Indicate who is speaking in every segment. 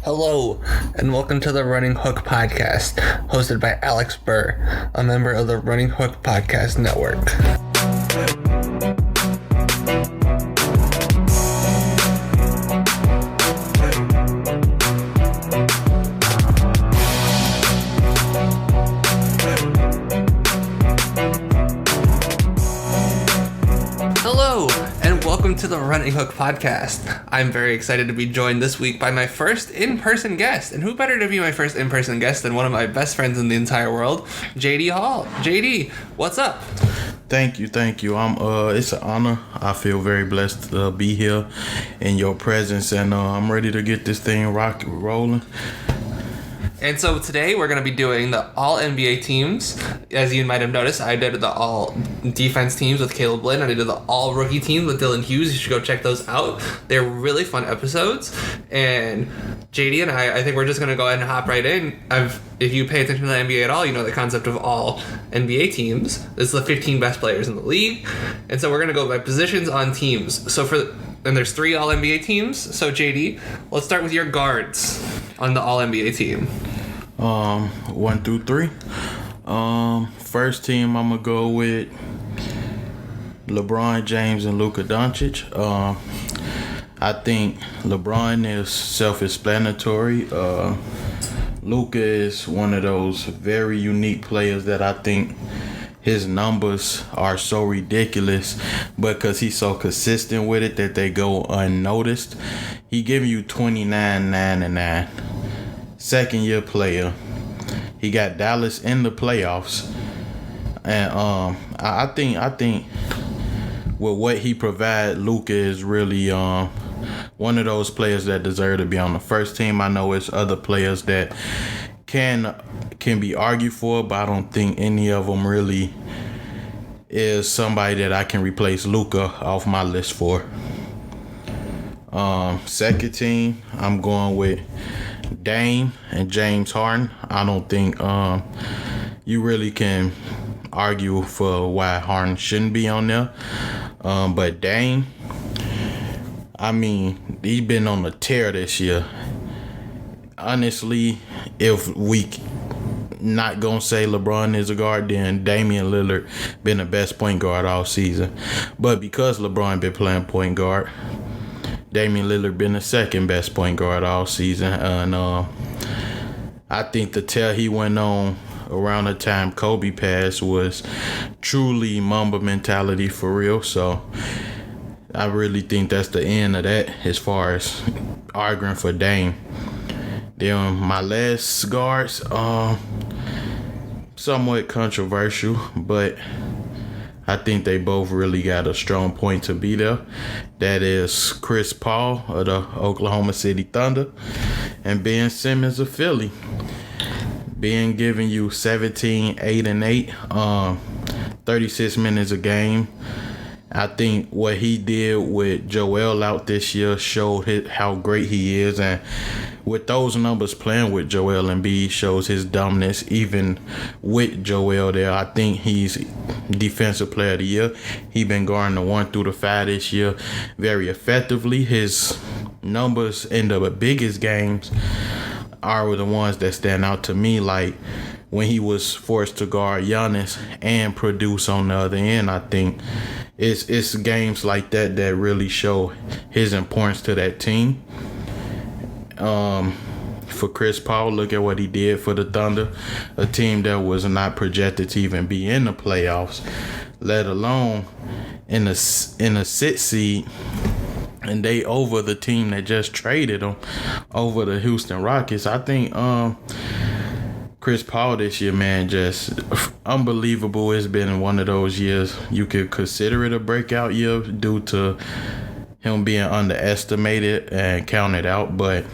Speaker 1: Hello, and welcome to the Running Hook Podcast, hosted by Alex Burr, a member of the Running Hook Podcast Network. Hello, and welcome to the Running Hook Podcast. I'm very excited to be joined this week by my first in-person guest. And who better to be my first in-person guest than one of my best friends in the entire world, JD Hall. JD, what's up?
Speaker 2: Thank you. It's an honor. I feel very blessed to be here in your presence, and I'm ready to get this thing rolling.
Speaker 1: And so today we're going to be doing the all-NBA teams. As you might have noticed, I did the all-defense teams with Caleb Lynn, and I did the all-rookie teams with Dylan Hughes. You should go check those out. They're really fun episodes. And JD and I think we're just going to go ahead and hop right in. If you pay attention to the NBA at all, you know the concept of all NBA teams. It's the 15 best players in the league. And so we're going to go by positions on teams. And there's 3 all-NBA teams. So JD, let's start with your guards on the all-NBA team.
Speaker 2: 1 through 3. First team, I'm gonna go with LeBron James and Luka Doncic. I think LeBron is self-explanatory. Luka is one of those very unique players that I think his numbers are so ridiculous because he's so consistent with it that they go unnoticed. He give you 29, 9, and 9. Second-year player. He got Dallas in the playoffs. And I think with what he provides, Luka is really one of those players that deserve to be on the first team. I know it's other players that can be argued for, but I don't think any of them really is somebody that I can replace Luka off my list for. Second team, I'm going with Dame and James Harden. I don't think you really can argue for why Harden shouldn't be on there. But Dame, I mean, he's been on a tear this year. Honestly, if we not gonna say LeBron is a guard, then Damian Lillard been the best point guard all season. But because LeBron been playing point guard, Damian Lillard been the second best point guard all season. And I think the tear he went on around the time Kobe passed was truly Mamba mentality for real. So I really think that's the end of that as far as arguing for Dame. Then my last guards, somewhat controversial, but I think they both really got a strong point to be there. That is Chris Paul of the Oklahoma City Thunder and Ben Simmons of Philly. Ben giving you 17, 8, and 8, 36 minutes a game. I think what he did with Joel out this year showed how great he is, and with those numbers playing with Joel Embiid shows his dominance even with Joel there. I think he's defensive player of the year. He been guarding the 1 through the 5 this year very effectively. His numbers in the biggest games are the ones that stand out to me, like when he was forced to guard Giannis and produce on the other end. I think it's games like that that really show his importance to that team. For Chris Paul, look at what he did for the Thunder, a team that was not projected to even be in the playoffs, let alone in a 6 seed, and they over the team that just traded him, over the Houston Rockets. I think Chris Paul this year, man, just unbelievable. It's been one of those years you could consider it a breakout year due to him being underestimated and counted out, but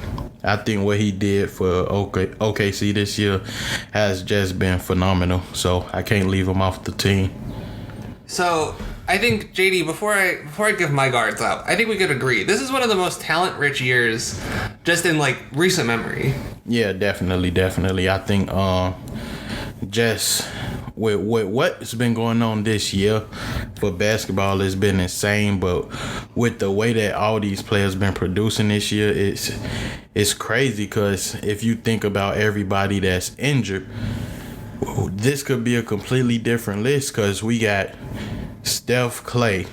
Speaker 2: I think what he did for OKC this year has just been phenomenal. So I can't leave him off the team.
Speaker 1: So I think, JD, before I give my guards out, I think we could agree this is one of the most talent-rich years just in like recent memory.
Speaker 2: Yeah, definitely. I think just with what's been going on this year for basketball has been insane. But with the way that all these players been producing this year, it's crazy. Because if you think about everybody that's injured, this could be a completely different list. Because we got Steph, Clay,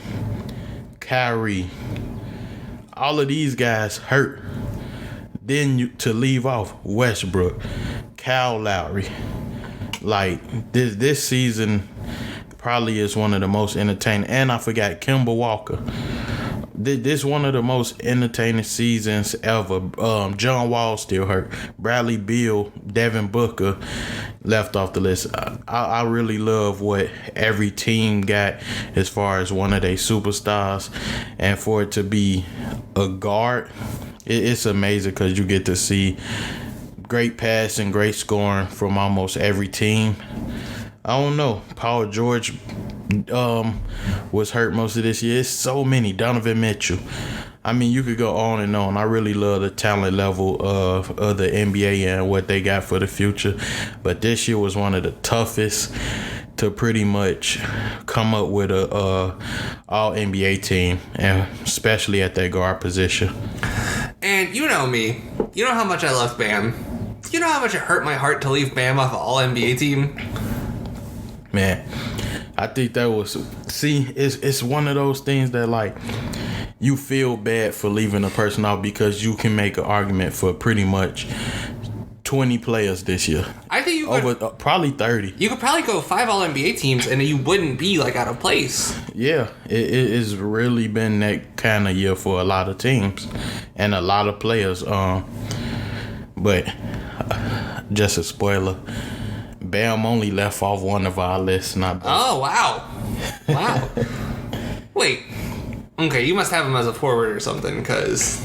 Speaker 2: Kyrie, all of these guys hurt. Then to leave off Westbrook, Kyle Lowry. Like this season probably is one of the most entertaining. And I forgot Kemba Walker. This one of the most entertaining seasons ever. John Wall still hurt. Bradley Beal, Devin Booker left off the list. I really love what every team got as far as one of their superstars. And for it to be a guard, it's amazing because you get to see great passing, great scoring from almost every team. I don't know. Paul George was hurt most of this year. It's so many. Donovan Mitchell. I mean, you could go on and on. I really love the talent level of the NBA and what they got for the future. But this year was one of the toughest to pretty much come up with a all NBA team, and especially at that guard position.
Speaker 1: And you know me. You know how much I love Bam. You know how much it hurt my heart to leave Bam off an all NBA team?
Speaker 2: Man, I think that was... See, it's one of those things that, like, you feel bad for leaving a person off because you can make an argument for pretty much 20 players this year.
Speaker 1: I think you could...
Speaker 2: Over, probably 30.
Speaker 1: You could probably go 5 all-NBA teams and you wouldn't be, like, out of place.
Speaker 2: Yeah, it's really been that kind of year for a lot of teams and a lot of players. But just a spoiler, Bam only left off one of our lists, not both.
Speaker 1: Oh, wow. Wow. Wait. Okay, you must have him as a forward or something, because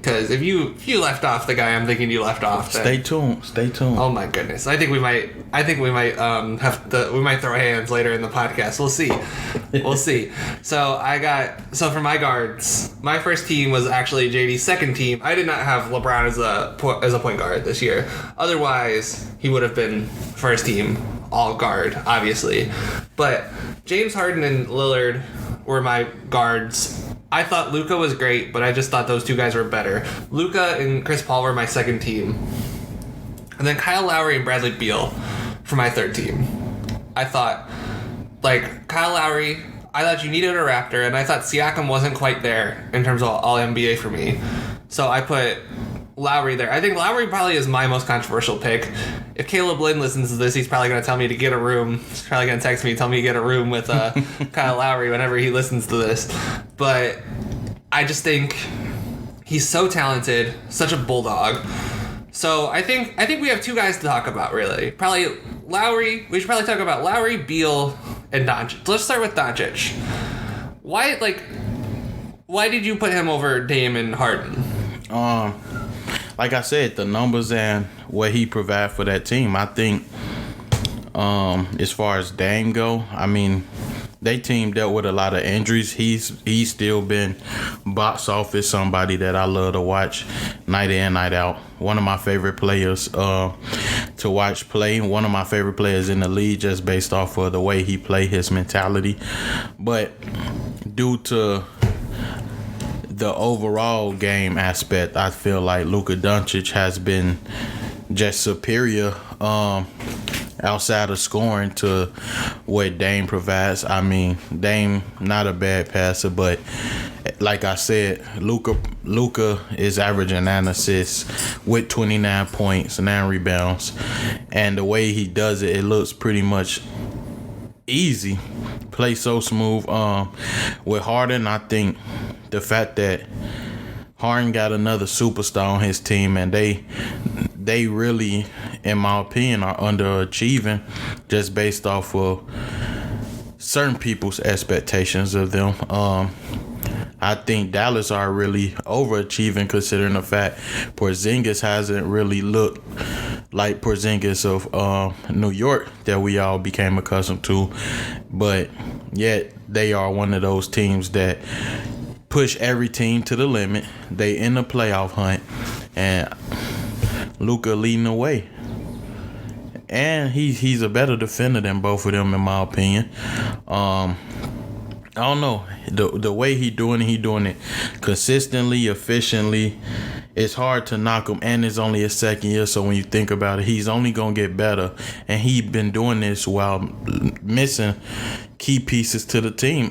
Speaker 1: if you left off the guy I'm thinking you left off, then...
Speaker 2: Stay tuned.
Speaker 1: Oh my goodness. I think we might we might throw hands later in the podcast. We'll see. So for my guards, my first team was actually JD's second team. I did not have LeBron as a point guard this year. Otherwise, he would have been first team all guard, obviously. But James Harden and Lillard were my guards. I thought Luka was great, but I just thought those two guys were better. Luka and Chris Paul were my second team. And then Kyle Lowry and Bradley Beal for my third team. I thought, like, Kyle Lowry, I thought you needed a Raptor, and I thought Siakam wasn't quite there in terms of all NBA for me. So I put Lowry there. I think Lowry probably is my most controversial pick. If Caleb Lynn listens to this, he's probably going to tell me to get a room. He's probably going to text me and tell me to get a room with Kyle Lowry whenever he listens to this. But I just think he's so talented, such a bulldog. So I think we have two guys to talk about, really. Probably Lowry. We should probably talk about Lowry, Beal, and Doncic. Let's start with Doncic. Why did you put him over Dame and Harden?
Speaker 2: Like I said, the numbers and what he provide for that team. I think as far as Dame go, I mean, they team dealt with a lot of injuries. He's still been box office, somebody that I love to watch night in, night out. One of my favorite players to watch play. One of my favorite players in the league just based off of the way he play, his mentality. But due to the overall game aspect, I feel like Luka Doncic has been just superior outside of scoring to what Dame provides. I mean, Dame not a bad passer, but like I said, Luka is averaging 9 assists with 29 points, 9 rebounds, and the way he does it, it looks pretty much easy. Play so smooth. With Harden, I think the fact that Harden got another superstar on his team, and they really, in my opinion, are underachieving just based off of certain people's expectations of them. I think Dallas are really overachieving considering the fact Porzingis hasn't really looked like Porzingis of New York that we all became accustomed to. But yet they are one of those teams that push every team to the limit. They in the playoff hunt, and Luka leading the way. and he's a better defender than both of them, in my opinion. I don't know, the way he doing it consistently, efficiently. It's hard to knock him, and it's only his second year. So when you think about it, he's only gonna get better, and he been doing this while missing key pieces to the team.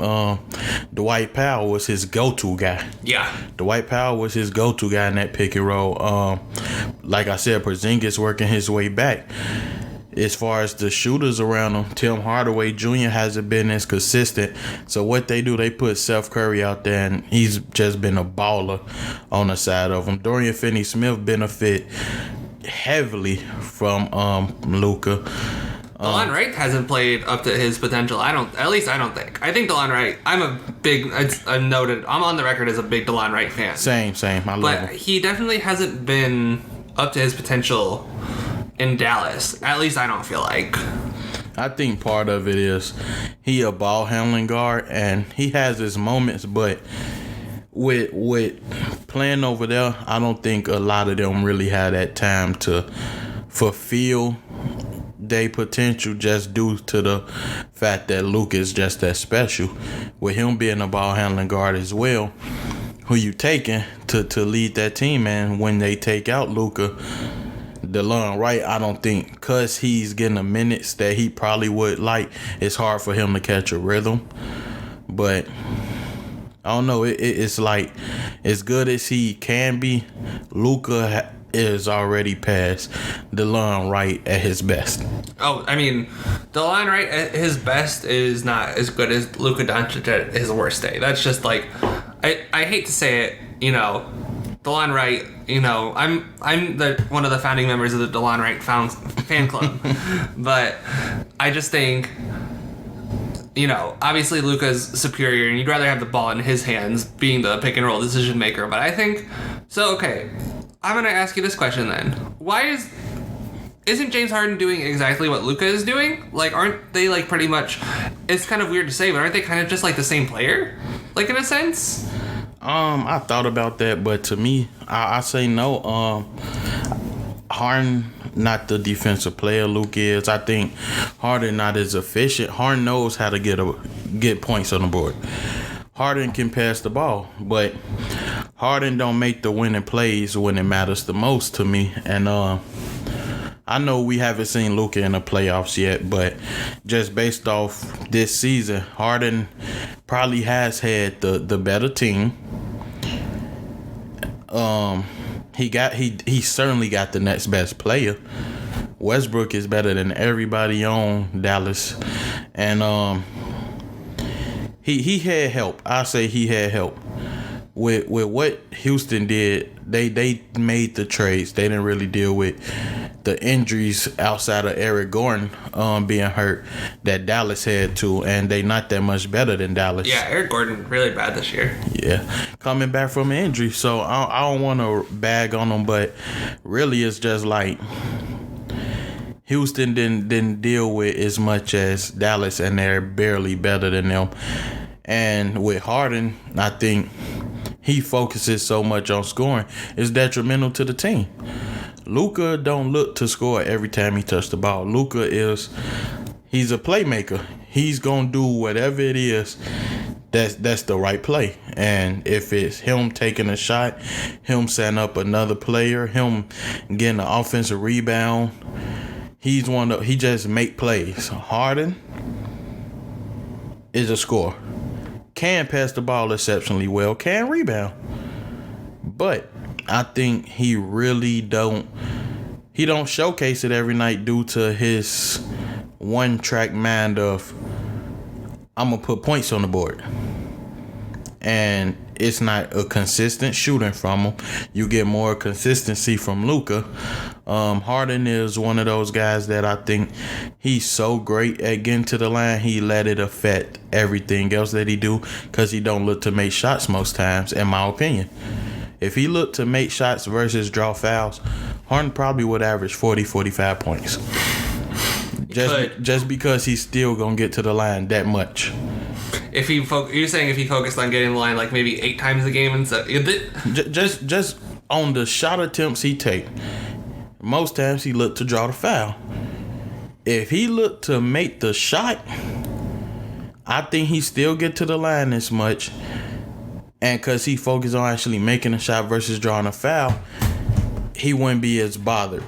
Speaker 2: Dwight Powell was his go-to guy.
Speaker 1: Yeah,
Speaker 2: Dwight Powell was his go-to guy in that pick and roll. Like I said, Porzingis working his way back. As far as the shooters around him, Tim Hardaway Jr. hasn't been as consistent. So what they do, they put Seth Curry out there, and he's just been a baller on the side of him. Dorian Finney-Smith benefit heavily from Luka.
Speaker 1: DeLon Wright hasn't played up to his potential. I don't think. I think DeLon Wright. I'm on the record as a big DeLon Wright fan.
Speaker 2: Same. I love him.
Speaker 1: But he definitely hasn't been up to his potential in Dallas. At least I don't feel like.
Speaker 2: I think part of it is he a ball handling guard, and he has his moments, but with playing over there, I don't think a lot of them really had that time to fulfill their potential, just due to the fact that Luka is just that special. With him being a ball handling guard as well, who you taking to lead that team, and when they take out Luka, DeLon Wright, I don't think, because he's getting the minutes that he probably would like, it's hard for him to catch a rhythm. But I don't know, it's like, as good as he can be, Luka is already past DeLon Wright at his best.
Speaker 1: Oh, I mean, DeLon Wright at his best is not as good as Luka Doncic at his worst day. That's just like, I hate to say it, DeLon Wright, I'm one of the founding members of the DeLon Wright fan club, but I just think, obviously Luka's superior, and you'd rather have the ball in his hands, being the pick and roll decision maker. But I think okay. I'm gonna ask you this question then: why isn't James Harden doing exactly what Luka is doing? Like, aren't they like pretty much? It's kind of weird to say, but aren't they kind of just like the same player, like in a sense?
Speaker 2: I thought about that, but to me, I say no. Harden not the defensive player Luke is. I think Harden not as efficient. Harden knows how to get points on the board. Harden can pass the ball, but Harden don't make the winning plays when it matters the most to me. And I know we haven't seen Luka in the playoffs yet, but just based off this season, Harden probably has had the better team. He certainly got the next best player. Westbrook is better than everybody on Dallas, and he had help. I say he had help with what Houston did. They made the trades. They didn't really deal with the injuries outside of Eric Gordon being hurt that Dallas had to, and they not that much better than Dallas.
Speaker 1: Yeah, Eric Gordon really bad this year.
Speaker 2: Yeah, coming back from an injury, so I don't want to bag on them, but really it's just like Houston didn't deal with as much as Dallas, and they're barely better than them. And with Harden, I think he focuses so much on scoring, it's detrimental to the team. Luka don't look to score every time he touches the ball. Luka he's a playmaker. He's gonna do whatever it is that's the right play. And if it's him taking a shot, him setting up another player, him getting an offensive rebound, he just make plays. Harden is a scorer. Can pass the ball exceptionally well, can rebound. But I think he really don't showcase it every night due to his one-track mind of, I'm going to put points on the board. And it's not a consistent shooting from him. You get more consistency from Luka. Harden is one of those guys that I think he's so great at getting to the line, he let it affect everything else that he do, because he don't look to make shots most times, in my opinion. If he looked to make shots versus draw fouls, Harden probably would average 40, 45 points. Just because he's still going to get to the line that much.
Speaker 1: You're saying if he focused on getting the line like maybe 8 times a game and stuff?
Speaker 2: Just on the shot attempts he take, most times he looked to draw the foul. if he looked to make the shot, I think he still get to the line as much. And because he focused on actually making a shot versus drawing a foul, he wouldn't be as bothered.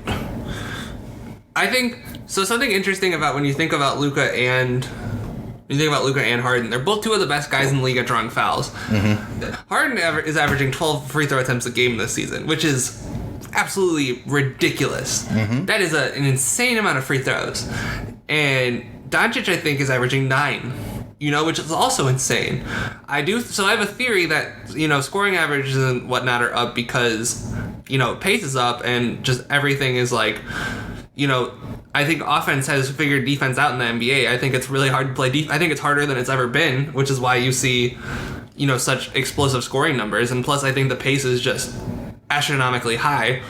Speaker 1: I think so. Something interesting about when you think about Luka and Harden, they're both two of the best guys in the league at drawing fouls. Mm-hmm. Harden is averaging 12 free throw attempts a game this season, which is absolutely ridiculous. Mm-hmm. That is an insane amount of free throws. And Doncic, I think, is averaging 9. Which is also insane. I have a theory that, scoring averages and whatnot are up because, pace is up and just everything is like, I think offense has figured defense out in the NBA. I think it's really hard to play I think it's harder than it's ever been, which is why you see, such explosive scoring numbers. And plus, I think the pace is just astronomically high.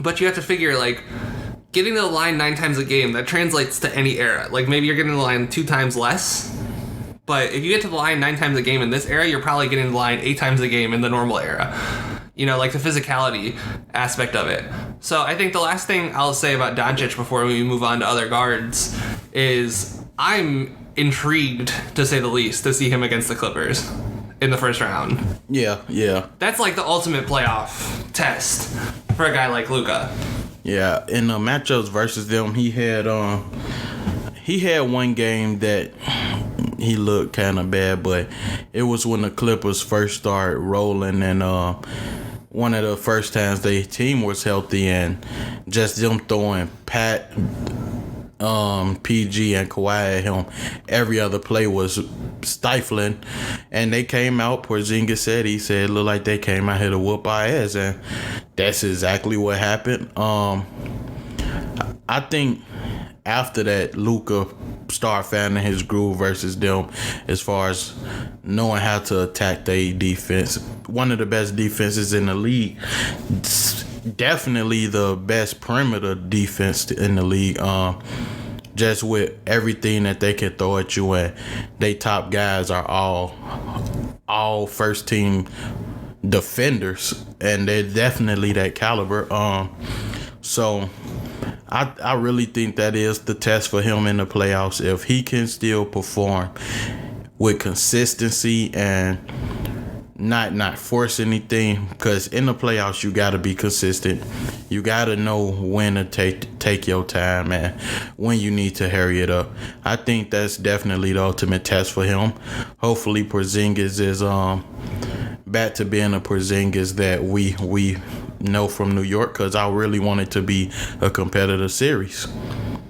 Speaker 1: But you have to figure, getting to the line 9 times a game, that translates to any era. Maybe you're getting to the line 2 times less, but if you get to the line 9 times a game in this era, you're probably getting to the line 8 times a game in the normal era. The physicality aspect of it. So I think the last thing I'll say about Doncic before we move on to other guards is I'm intrigued, to say the least, to see him against the Clippers in the first round.
Speaker 2: Yeah.
Speaker 1: That's the ultimate playoff test for a guy like Luka.
Speaker 2: Yeah, in the matchups versus them, he had one game that he looked kind of bad, but it was when the Clippers first started rolling, and one of the first times their team was healthy, and just them throwing Pat, PG, and Kawhi at him. Every other play was stifling, and they came out. Porzingis said, it looked like they came out here to whoop our ass, and that's exactly what happened. I think after that, Luka started finding his groove versus them as far as knowing how to attack their defense. One of the best defenses in the league. Definitely the best perimeter defense in the league. Just with everything that they can throw at you, and they top guys are all first team defenders, and they're definitely that caliber. So I really think that is the test for him in the playoffs. If he can still perform with consistency and not force anything, because in the playoffs you got to be consistent. You got to know when to take your time and when you need to hurry it up. I think that's definitely the ultimate test for him. Hopefully Porzingis is back to being a Porzingis that we know from New York, because I really want it to be a competitive series.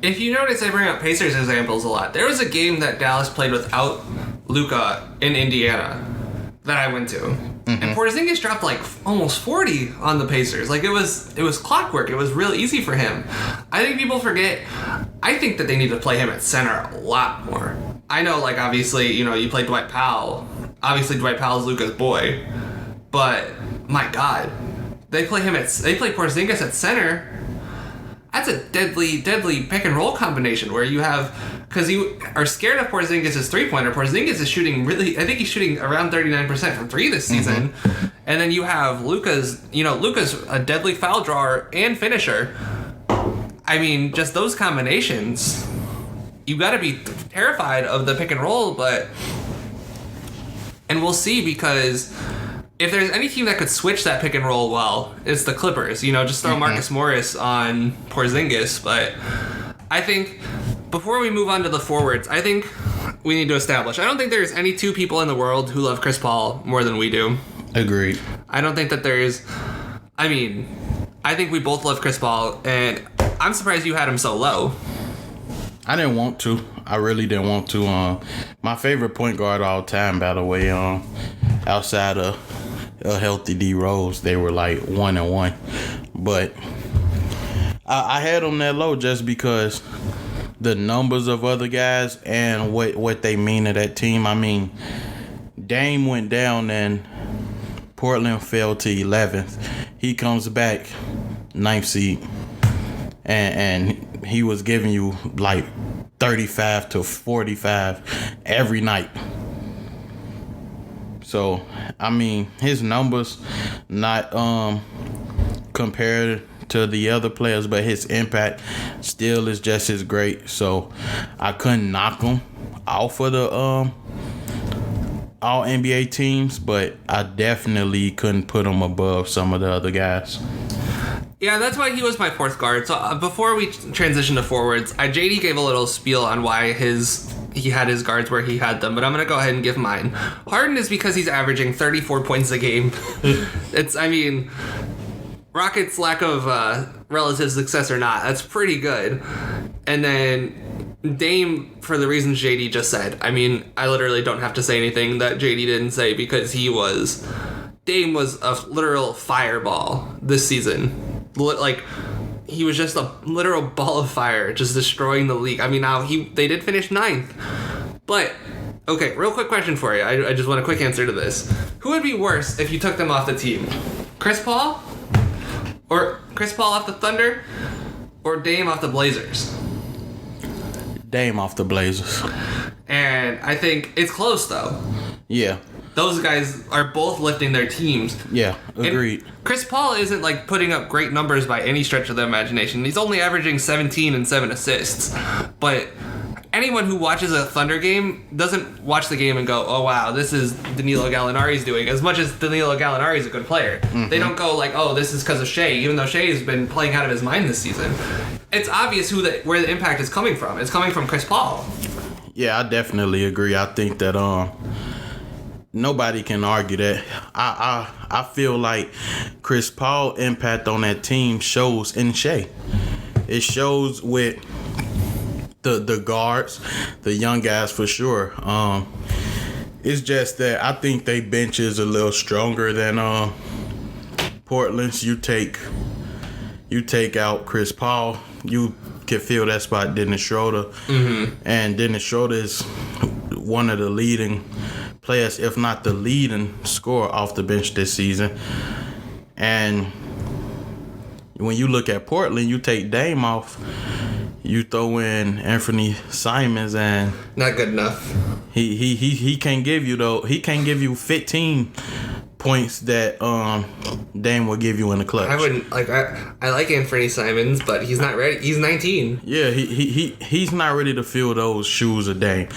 Speaker 1: If you notice, I bring up Pacers examples a lot. There was a game that Dallas played without Luka in Indiana that I went to. Mm-hmm. And Porzingis dropped almost 40 on the Pacers. It was clockwork. It was real easy for him. I think people forget. I think that they need to play him at center a lot more. I know, obviously, you play Dwight Powell. Obviously, Dwight Powell's Luka's boy. But, my God, they play Porzingis at center. That's a deadly pick and roll combination where you have, because you are scared of Porzingis' 3-pointer. Porzingis is shooting I think he's shooting around 39% from 3 this season. Mm-hmm. And then you have Luka's a deadly foul drawer and finisher. I mean, just those combinations, you got to be terrified of the pick and roll, and we'll see, because if there's any team that could switch that pick and roll well, it's the Clippers. Just throw Marcus Morris on Porzingis. But I think before we move on to the forwards, I think we need to establish, I don't think there's any 2 people in the world who love Chris Paul more than we do.
Speaker 2: Agreed.
Speaker 1: I don't think that there's, I think we both love Chris Paul, and I'm surprised you had him so low.
Speaker 2: I didn't want to. I really didn't want to. My favorite point guard all time, by the way, outside of a healthy D Rose, they were 1-1. But I had them that low just because the numbers of other guys and what they mean to that team. Dame went down and Portland fell to 11th. He comes back 9th seed, and he was giving you 35 to 45 every night. So his numbers not compared to the other players, but his impact still is just as great. So I couldn't knock him off of the all NBA teams, but I definitely couldn't put him above some of the other guys.
Speaker 1: Yeah, that's why he was my fourth guard. So before we transition to forwards, JD gave a little spiel on why he had his guards where he had them, but I'm going to go ahead and give mine. Harden is because he's averaging 34 points a game. Rockets' lack of relative success or not, that's pretty good. And then Dame, for the reasons JD just said. I literally don't have to say anything that JD didn't say because Dame was a literal fireball this season. Like, he was just a literal ball of fire, just destroying the league. Now they did finish 9th. But, okay, real quick question for you. I just want a quick answer to this. Who would be worse if you took them off the team? Chris Paul? Or Chris Paul off the Thunder? Or Dame off the Blazers?
Speaker 2: Dame off the Blazers.
Speaker 1: And I think it's close, though.
Speaker 2: Yeah.
Speaker 1: Those guys are both lifting their teams.
Speaker 2: Yeah, agreed.
Speaker 1: And Chris Paul isn't like putting up great numbers by any stretch of the imagination. He's only averaging 17 and 7 assists. But anyone who watches a Thunder game doesn't watch the game and go, oh wow, this is Danilo Gallinari's doing, as much as Danilo Gallinari's a good player. Mm-hmm. They don't go like, oh, this is because of Shea, even though Shea has been playing out of his mind this season. It's obvious where the impact is coming from. It's coming from Chris Paul.
Speaker 2: Yeah, I definitely agree. I think that nobody can argue that. I feel like Chris Paul's impact on that team shows in Shea. It shows with the guards, the young guys for sure. It's just that I think they bench is a little stronger than Portland's. You take out Chris Paul, you can fill that spot Dennis Schroeder. Mm-hmm. And Dennis Schroeder is one of the leading players, if not the leading scorer off the bench this season. And when you look at Portland, you take Dame off, you throw in Anthony Simons, and
Speaker 1: not good enough.
Speaker 2: He can't give you he can't give you 15 points that Dame will give you in the clutch.
Speaker 1: I wouldn't I like Anthony Simons, but he's not ready. He's 19.
Speaker 2: Yeah, he's not ready to fill those shoes of Dame.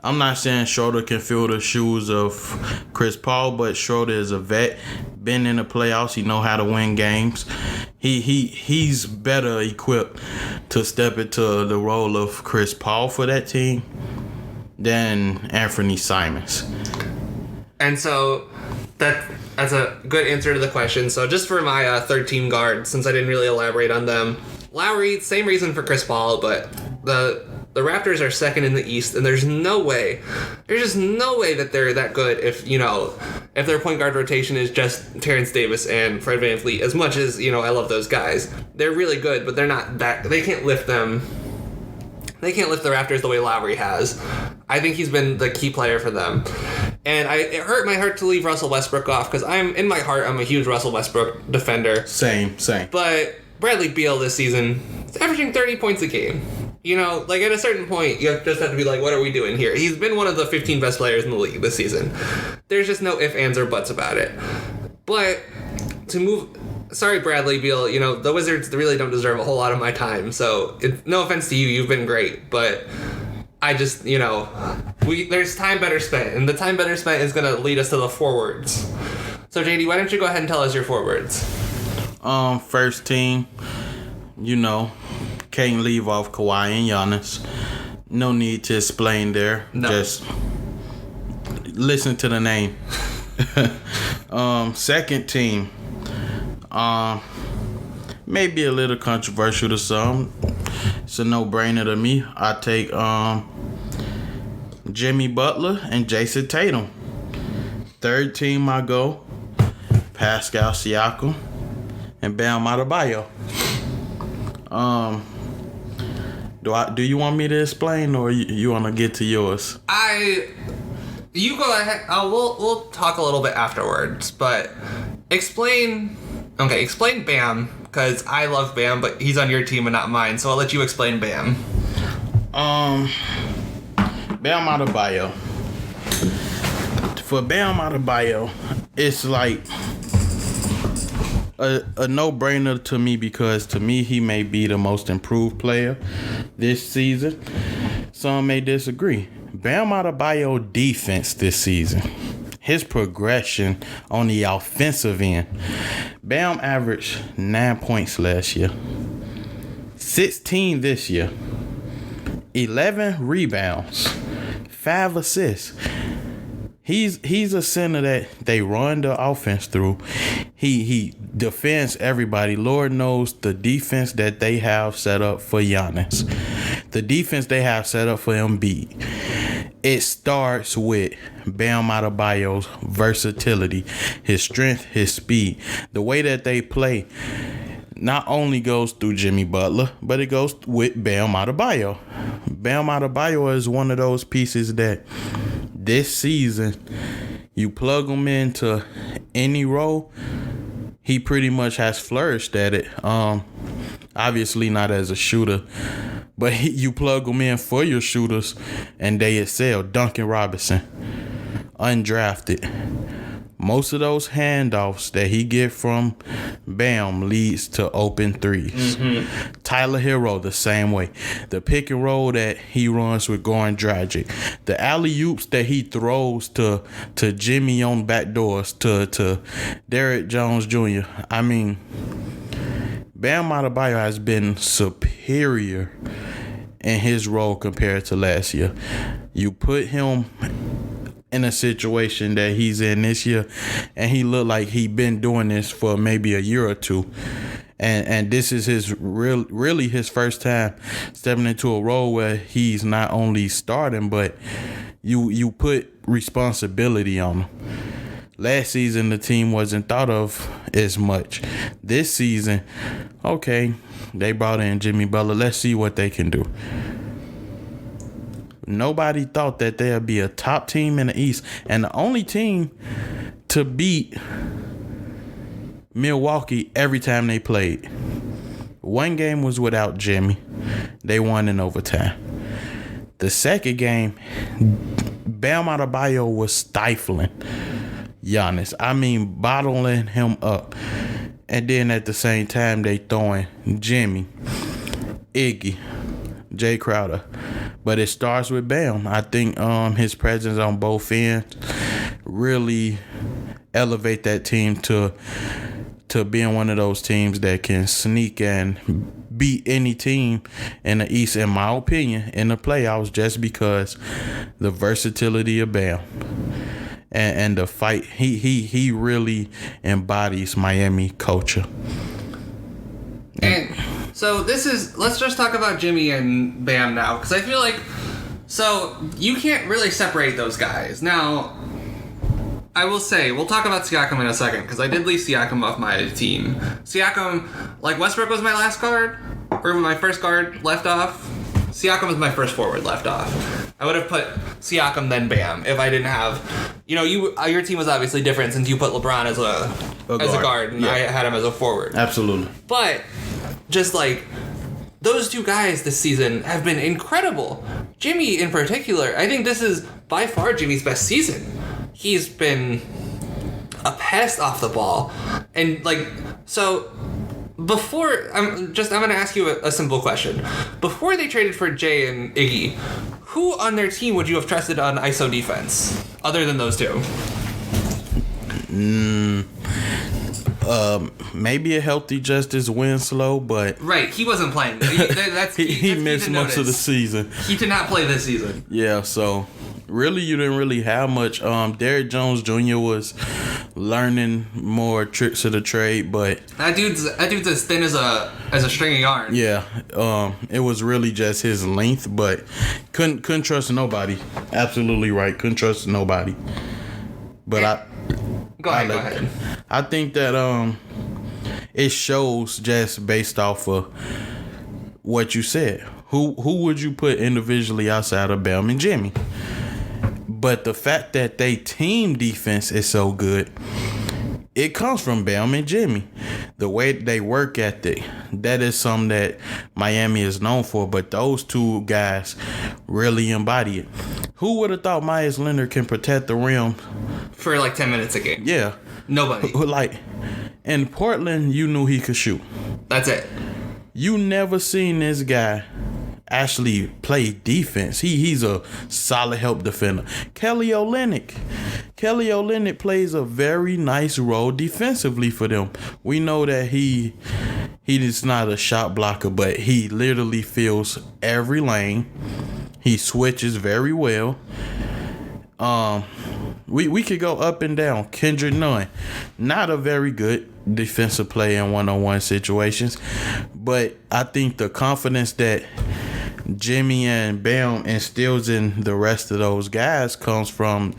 Speaker 2: I'm not saying Schroeder can fill the shoes of Chris Paul, but Schroeder is a vet, been in the playoffs. He know how to win games. He's better equipped to step into the role of Chris Paul for that team than Anthony Simons.
Speaker 1: And so that's a good answer to the question. So just for my third team guard, since I didn't really elaborate on them, Lowry, same reason for Chris Paul, but the Raptors are second in the East, and there's just no way that they're that good if their point guard rotation is just Terrence Davis and Fred VanVleet. As much as I love those guys, they're really good, but they're not that. They can't lift them. They can't lift the Raptors the way Lowry has. I think he's been the key player for them. And it hurt my heart to leave Russell Westbrook off because I'm a huge Russell Westbrook defender.
Speaker 2: Same.
Speaker 1: But Bradley Beal this season is averaging 30 points a game. At a certain point, you just have to be like, what are we doing here? He's been one of the 15 best players in the league this season. There's just no ifs, ands, or buts about it. But to move... Sorry, Bradley Beal, the Wizards really don't deserve a whole lot of my time. So, no offense to you, you've been great. But I just, there's time better spent. And the time better spent is going to lead us to the forwards. So, JD, why don't you go ahead and tell us your forwards?
Speaker 2: First team, can't leave off Kawhi and Giannis. No need to explain there. No. Just listen to the name. Second team, maybe a little controversial to some. It's a no-brainer to me. I take Jimmy Butler and Jason Tatum. Third team, I go Pascal Siakam and Bam Adebayo. Do you want me to explain, or you want to get to yours?
Speaker 1: You go ahead. We'll talk a little bit afterwards, but explain Bam, because I love Bam, but he's on your team and not mine, so I'll let you explain Bam.
Speaker 2: Bam Adebayo. For Bam Adebayo, it's like a no-brainer to me because to me he may be the most improved player this season. Some may disagree. Bam Adebayo defense this season. His progression on the offensive end. Bam averaged 9 points last year. 16 this year. 11 rebounds. 5 assists. He's a center that they run the offense through. He defends everybody. Lord knows the defense that they have set up for Giannis. The defense they have set up for Embiid. It starts with Bam Adebayo's versatility, his strength, his speed. The way that they play not only goes through Jimmy Butler, but it goes with Bam Adebayo. Bam Adebayo is one of those pieces that this season, you plug him into any role, he pretty much has flourished at it. Obviously not as a shooter, but you plug them in for your shooters and they excel. Duncan Robinson, undrafted. Most of those handoffs that he get from Bam leads to open threes. Mm-hmm. Tyler Hero the same way. The pick and roll that he runs with Goran Dragic. The alley-oops that he throws to Jimmy on back doors, to Derrick Jones Jr. I mean, Bam Adebayo has been superior in his role compared to last year. You put him in a situation that he's in this year, and he looked like he been doing this for maybe a year or two. And this is his really his first time stepping into a role where he's not only starting, but you put responsibility on him. Last season, the team wasn't thought of as much. This season, okay, they brought in Jimmy Butler. Let's see what they can do. Nobody thought that there'd be a top team in the East, and the only team to beat Milwaukee every time they played. One game was without Jimmy. They won in overtime. The second game, Bam Adebayo was stifling Giannis. I mean, bottling him up. And then at the same time, they throwing Jimmy, Iggy, Jay Crowder. But it starts with Bam. I think his presence on both ends really elevate that team to being one of those teams that can sneak and beat any team in the East, in my opinion, in the playoffs, just because the versatility of Bam and the fight. He really embodies Miami culture.
Speaker 1: And so let's just talk about Jimmy and Bam now, because I feel like, so you can't really separate those guys. Now, I will say, we'll talk about Siakam in a second, because I did leave Siakam off my team. Siakam, like Westbrook was my last guard, or my first guard left off. Siakam was my first forward left off. I would have put Siakam then Bam if I didn't have, your team was obviously different since you put LeBron as a guard and I had him as a forward.
Speaker 2: Absolutely.
Speaker 1: But just like those two guys this season have been incredible. Jimmy in particular, I think this is by far Jimmy's best season. He's been a pest off the ball. And so before, I'm going to ask you a simple question. Before they traded for Jay and Iggy, who on their team would you have trusted on ISO defense other than those two?
Speaker 2: Maybe a healthy Justice Winslow, but
Speaker 1: right, he wasn't playing.
Speaker 2: He missed most of the season.
Speaker 1: He did not play this season.
Speaker 2: Yeah, so really you didn't really have much. Derrick Jones Jr. was learning more tricks of the trade, but
Speaker 1: that dude's as thin as a string of yarn.
Speaker 2: Yeah, it was really just his length, but couldn't trust nobody. Absolutely right, couldn't trust nobody. But
Speaker 1: Go ahead.
Speaker 2: I think that it shows just based off of what you said. Who would you put individually outside of Bam and Jimmy? But the fact that they team defense is so good, it comes from Bam and Jimmy. The way they work ethic, that is something that Miami is known for, but those two guys really embody it. Who would have thought Myers Leonard can protect the rim
Speaker 1: for like 10 minutes a game?
Speaker 2: Yeah.
Speaker 1: Nobody.
Speaker 2: In Portland, you knew he could shoot.
Speaker 1: That's it.
Speaker 2: You never seen this guy actually play defense. He's a solid help defender. Kelly Olynyk plays a very nice role defensively for them. We know that he is not a shot blocker, but he literally fills every lane. He switches very well. We could go up and down. Kendrick Nunn, not a very good defensive player in one-on-one situations, but I think the confidence that Jimmy and Bam instills in the rest of those guys comes from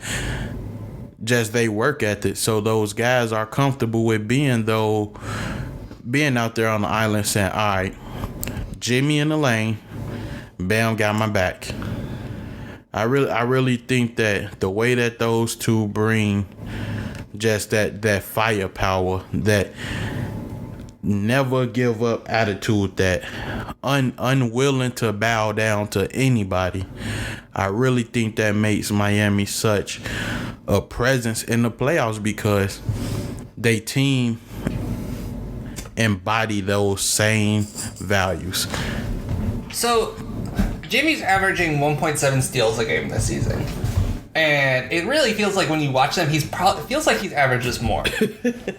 Speaker 2: just they work ethic. So those guys are comfortable with being out there on the island saying, all right, Jimmy in the lane, Bam got my back. I really think that the way that those two bring just that firepower, that never give up attitude, that unwilling to bow down to anybody, I really think that makes Miami such a presence in the playoffs because they team embody those same values.
Speaker 1: So Jimmy's averaging 1.7 steals a game this season. And it really feels like when you watch them, feels like he's averages more.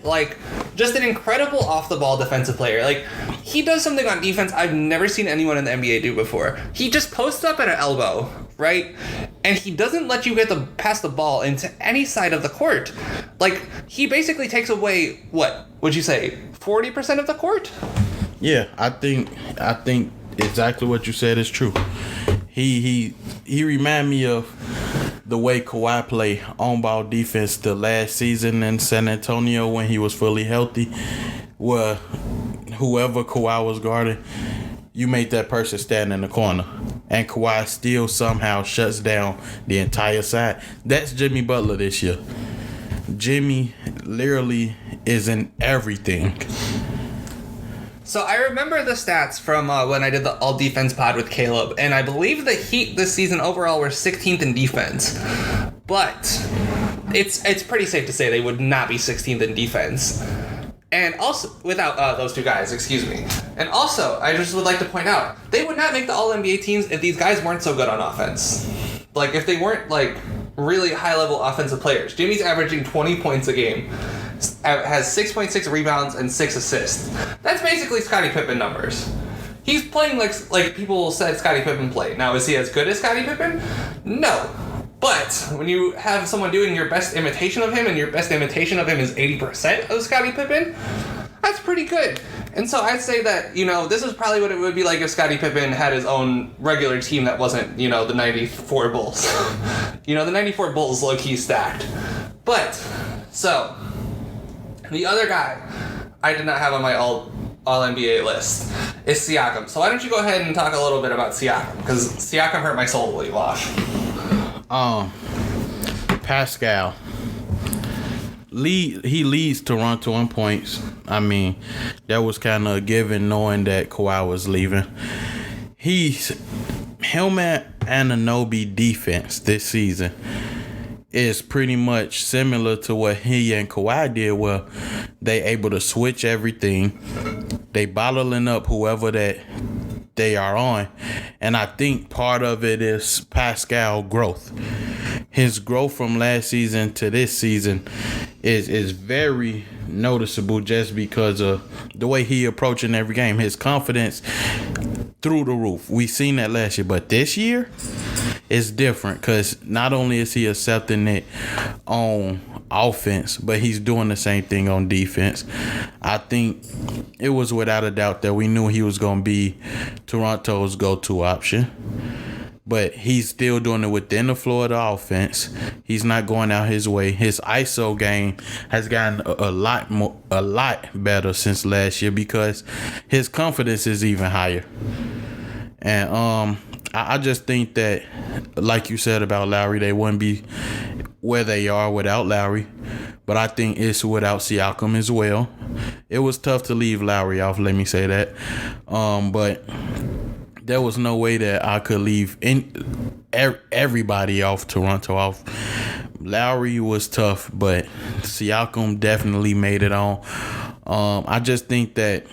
Speaker 1: Like, just an incredible off-the-ball defensive player. Like, he does something on defense I've never seen anyone in the NBA do before. He just posts up at an elbow, right? And he doesn't let you pass the ball into any side of the court. Like, he basically takes away, what would you say, 40% of the court?
Speaker 2: Yeah, I think exactly what you said is true. He remind me of the way Kawhi played on-ball defense the last season in San Antonio when he was fully healthy, where whoever Kawhi was guarding, you made that person stand in the corner, and Kawhi still somehow shuts down the entire side. That's Jimmy Butler this year. Jimmy literally is in everything.
Speaker 1: So I remember the stats from when I did the all defense pod with Caleb, and I believe the Heat this season overall were 16th in defense. But it's pretty safe to say they would not be 16th in defense. And also, without those two guys, excuse me. And also, I just would like to point out, they would not make the All-NBA teams if these guys weren't so good on offense. Like, if they weren't, like, really high-level offensitive players. Jimmy's averaging 20 points a game, has 6.6 rebounds and 6 assists. That's basically Scottie Pippen numbers. He's playing like people said Scottie Pippen played. Now, is he as good as Scottie Pippen? No. But when you have someone doing your best imitation of him, and your best imitation of him is 80% of Scottie Pippen, that's pretty good. And so I'd say that, this is probably what it would be like if Scottie Pippen had his own regular team that wasn't, the 94 Bulls. The 94 Bulls low-key stacked. But, so, the other guy I did not have on my All-NBA list is Siakam. So why don't you go ahead and talk a little bit about Siakam? Because Siakam hurt my soul to leave off.
Speaker 2: Pascal. He leads Toronto in points. I mean, that was kind of a given knowing that Kawhi was leaving. Him and Anunoby defense this season is pretty much similar to what he and Kawhi did, where they able to switch everything. They bottling up whoever that they are on. And I think part of it is Pascal growth. His growth from last season to this season is very noticeable just because of the way he approaching every game. His confidence through the roof. We seen that last year, but this year it's different because not only is he accepting it on offense, but he's doing the same thing on defense. I think it was without a doubt that we knew he was going to be Toronto's go-to option. But he's still doing it within the floor of the offense. He's not going out his way. His ISO game has gotten a lot better since last year because his confidence is even higher. And I just think that, like you said about Lowry, they wouldn't be where they are without Lowry. But I think it's without Siakam as well. It was tough to leave Lowry off, let me say that. But there was no way that I could leave everybody off Toronto off. Lowry was tough, but Siakam definitely made it on I just think that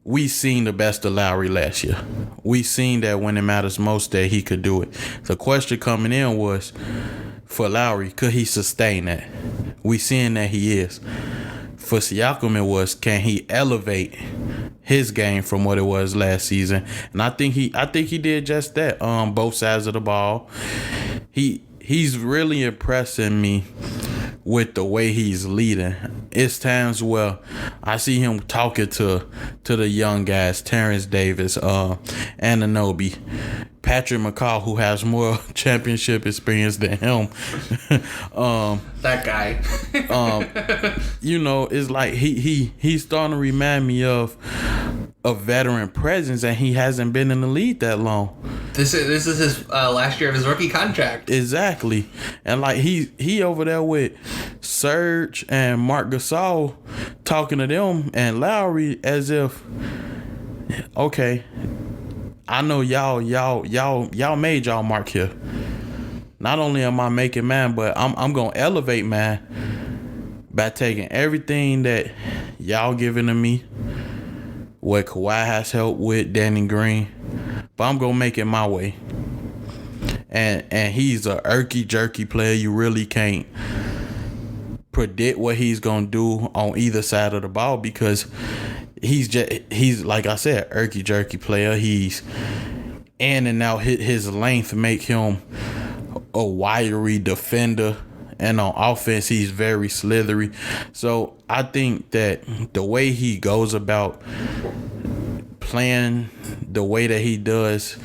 Speaker 2: we seen the best of Lowry last year. We seen that when it matters most that he could do it. The question coming in was, for Lowry, could he sustain that? We seeing that he is. For Siakam, it was, can he elevate his game from what it was last season? And I think he did just that. Both sides of the ball. He's really impressing me with the way he's leading. It's times where I see him talking to the young guys, Terrence Davis, Anunoby, Patrick McCaw, who has more championship experience than him.
Speaker 1: That guy.
Speaker 2: It's like he's starting to remind me of a veteran presence, and he hasn't been in the league that long.
Speaker 1: This is his last year of his rookie contract.
Speaker 2: Exactly. And like he over there with Serge and Marc Gasol talking to them and Lowry as if, okay, I know y'all made y'all mark here. Not only am I making mine, but I'm gonna elevate mine by taking everything that y'all giving to me, what Kawhi has helped with, Danny Green, but I'm gonna make it my way. And he's a irky jerky player. You really can't predict what he's gonna do on either side of the ball because he's like I said, irky jerky player. He's in and out. His length make him a wiry defender, and on offense he's very slithery. So I think that the way he goes about playing the way that he does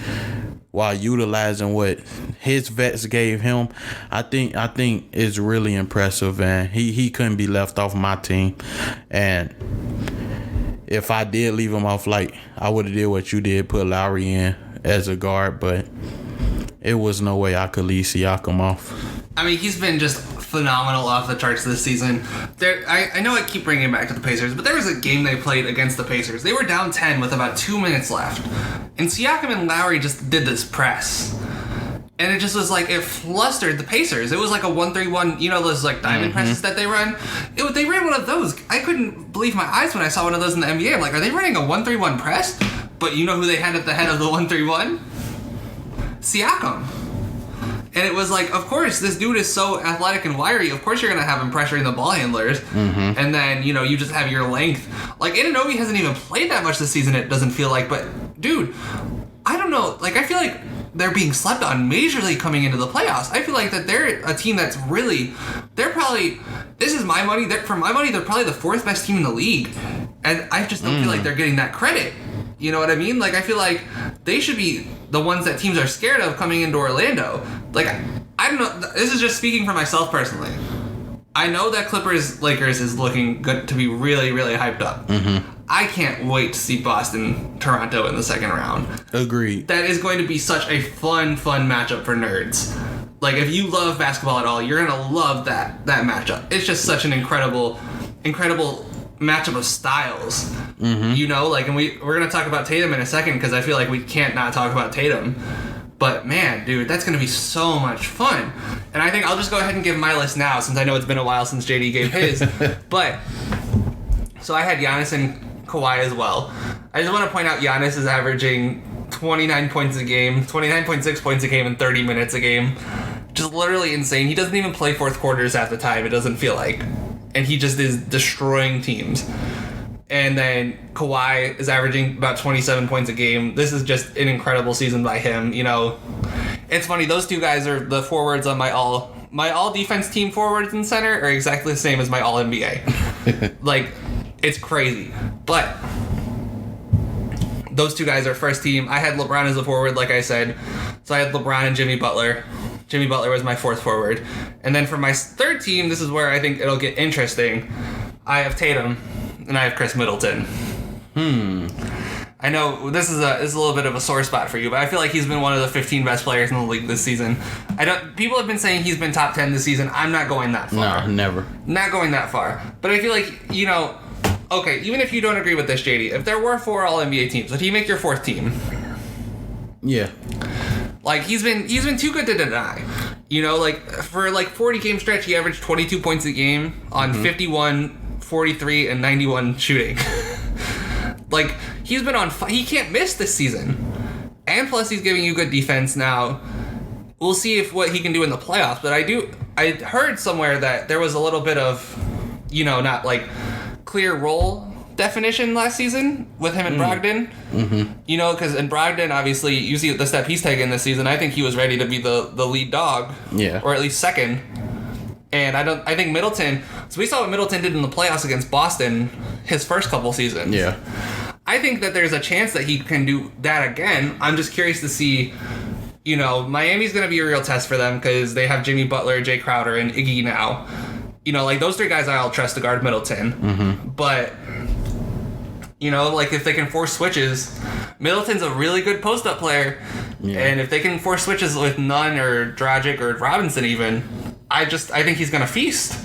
Speaker 2: while utilizing what his vets gave him, I think is really impressive, and he couldn't be left off my team. And if I did leave him off, like, I would have did what you did, put Lowry in as a guard, but it was no way I could leave Siakam off.
Speaker 1: I mean, he's been just phenomenal off the charts this season. I know I keep bringing it back to the Pacers, but there was a game they played against the Pacers. They were down 10 with about 2 minutes left. And Siakam and Lowry just did this press. And it just was like, it flustered the Pacers. It was like a 1-3-1, those like diamond presses that they run? They ran one of those. I couldn't believe my eyes when I saw one of those in the NBA. I'm like, are they running a 1-3-1 press? But you know who they had at the head of the 1-3-1? Siakam. And it was like, of course, this dude is so athletic and wiry. Of course you're going to have him pressuring the ball handlers. Mm-hmm. And then, you just have your length. Like, Anunoby hasn't even played that much this season, it doesn't feel like. But, dude, I don't know. Like, I feel like they're being slept on majorly coming into the playoffs. I feel like that they're a team that's really... They're probably... This is my money. For my money, they're probably the fourth best team in the league. And I just don't feel like they're getting that credit. You know what I mean? Like, I feel like they should be the ones that teams are scared of coming into Orlando. Like, I don't know. This is just speaking for myself personally. I know that Clippers-Lakers is looking good to be really, really hyped up. Mm-hmm. I can't wait to see Boston-Toronto in the second round. Agreed. That is going to be such a fun matchup for nerds. Like, if you love basketball at all, you're going to love that matchup. It's just such an incredible matchup of styles. Mm-hmm. And we're going to talk about Tatum in a second because I feel like we can't not talk about Tatum. But man, dude, that's going to be so much fun. And I think I'll just go ahead and give my list now since I know it's been a while since JD gave his. But, so I had Giannis and Kawhi as well. I just want to point out Giannis is averaging 29 points a game, 29.6 points a game in 30 minutes a game. Just literally insane. He doesn't even play fourth quarters half the time, it doesn't feel like. And he just is destroying teams. And then Kawhi is averaging about 27 points a game. This is just an incredible season by him. It's funny, those two guys are the forwards on my all defense team forwards and center are exactly the same as my all NBA. Like, it's crazy. But those two guys are first team. I had LeBron as a forward, like I said. So I had LeBron and Jimmy Butler. Jimmy Butler was my fourth forward. And then for my third team, this is where I think it'll get interesting. I have Tatum. And I have Chris Middleton. I know this is a little bit of a sore spot for you, but I feel like he's been one of the 15 best players in the league this season. People have been saying he's been top 10 this season. I'm not going that far.
Speaker 2: No, never.
Speaker 1: Not going that far. But I feel like, okay, even if you don't agree with this, JD, if there were 4 All-NBA teams, would he make your fourth team?
Speaker 2: Yeah.
Speaker 1: Like, he's been too good to deny. For 40 game stretch, he averaged 22 points a game on 51 43 and 91 shooting. Like, he's been on he can't miss this season. And plus he's giving you good defense now. We'll see what he can do in the playoffs, but I heard somewhere that there was a little bit of, not like clear role definition last season with him and Brogdon. Because in Brogdon, obviously, you see the step he's taken this season. I think he was ready to be the lead dog, or at least second. And I think Middleton. So we saw what Middleton did in the playoffs against Boston his first couple seasons.
Speaker 2: Yeah,
Speaker 1: I think that there's a chance that he can do that again. I'm just curious to see. Miami's going to be a real test for them because they have Jimmy Butler, Jay Crowder, and Iggy now. Like those three guys I'll trust to guard Middleton. But, like if they can force switches, Middleton's a really good post-up player. Yeah. And if they can force switches with Nunn or Dragic or Robinson even, I think he's going to feast.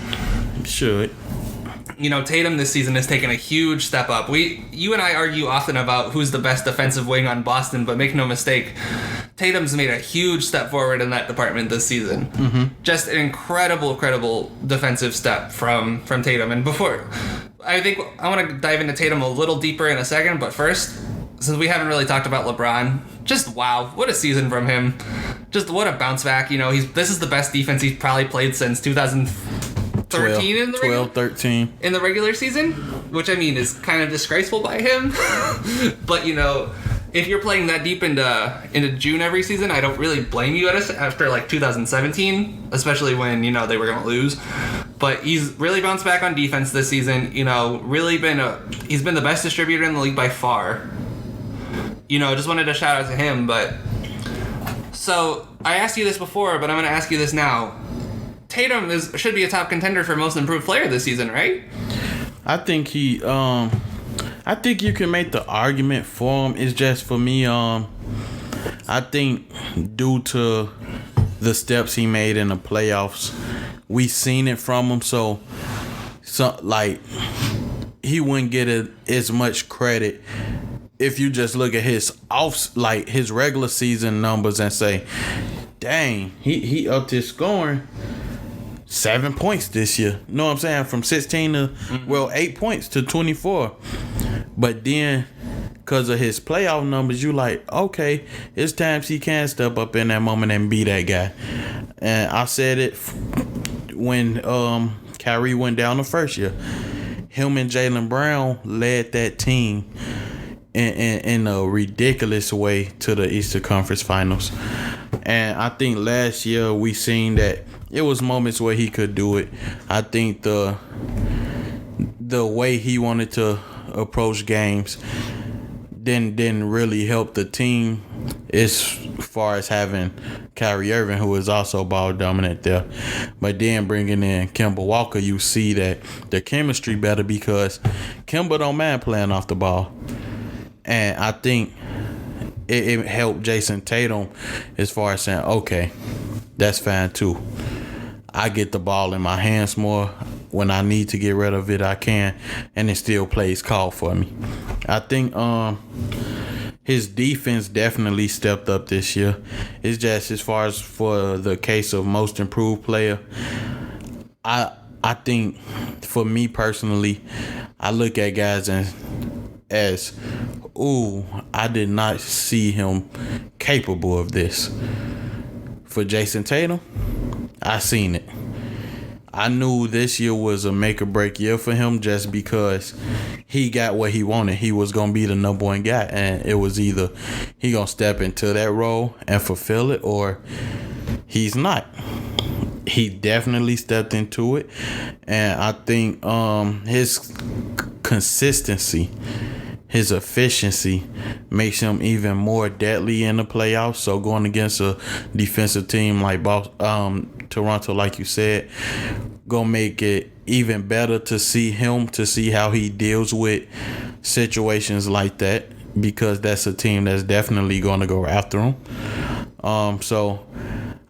Speaker 2: Should.
Speaker 1: Tatum this season has taken a huge step up. You and I argue often about who's the best defensive wing on Boston, but make no mistake, Tatum's made a huge step forward in that department this season. Just an incredible defensive step from Tatum. And before, I think I want to dive into Tatum a little deeper in a second, but first, since we haven't really talked about LeBron, just wow, what a season from him. Just what a bounce back. This is the best defense he's probably played since 2013 in the
Speaker 2: 13
Speaker 1: in the regular season, which I mean is kind of disgraceful by him. But if you're playing that deep into June every season, I don't really blame you after like 2017, especially when they were going to lose. But he's really bounced back on defense this season. Really he's been the best distributor in the league by far. Just wanted to shout out to him. But so I asked you this before, but I'm going to ask you this now. Tatum should be a top contender for most improved player this season, right?
Speaker 2: I think you can make the argument for him. It's just for me, I think due to the steps he made in the playoffs, we seen it from him. So like he wouldn't get as much credit if you just look at his his regular season numbers and say, dang, he upped his scoring 7 points this year. Know what I'm saying? From 16 to 8 points to 24. But then because of his playoff numbers, you like, okay, it's times he can step up in that moment and be that guy. And I said it when Kyrie went down the first year. Him and Jaylen Brown led that team in a ridiculous way to the Eastern Conference Finals. And I think last year we seen that it was moments where he could do it. I think the way he wanted to approach games didn't really help the team as far as having Kyrie Irving, who is also ball dominant there. But then bringing in Kemba Walker, you see that the chemistry better because Kemba don't mind playing off the ball. And I think it helped Jason Tatum as far as saying, okay, that's fine too. I get the ball in my hands more. When I need to get rid of it, I can. And it still plays call for me. I think his defense definitely stepped up this year. It's just as far as for the case of most improved player, I think for me personally, I look at guys as I did not see him capable of this. For Jason Tatum, I seen it. I knew this year was a make or break year for him just because he got what he wanted. He was going to be the number one guy, and it was either he going to step into that role and fulfill it or he's not. He definitely stepped into it, and I think his consistency, his efficiency makes him even more deadly in the playoffs. So going against a defensive team like Toronto, like you said, gonna make it even better to see how he deals with situations like that, because that's a team that's definitely gonna go after him. So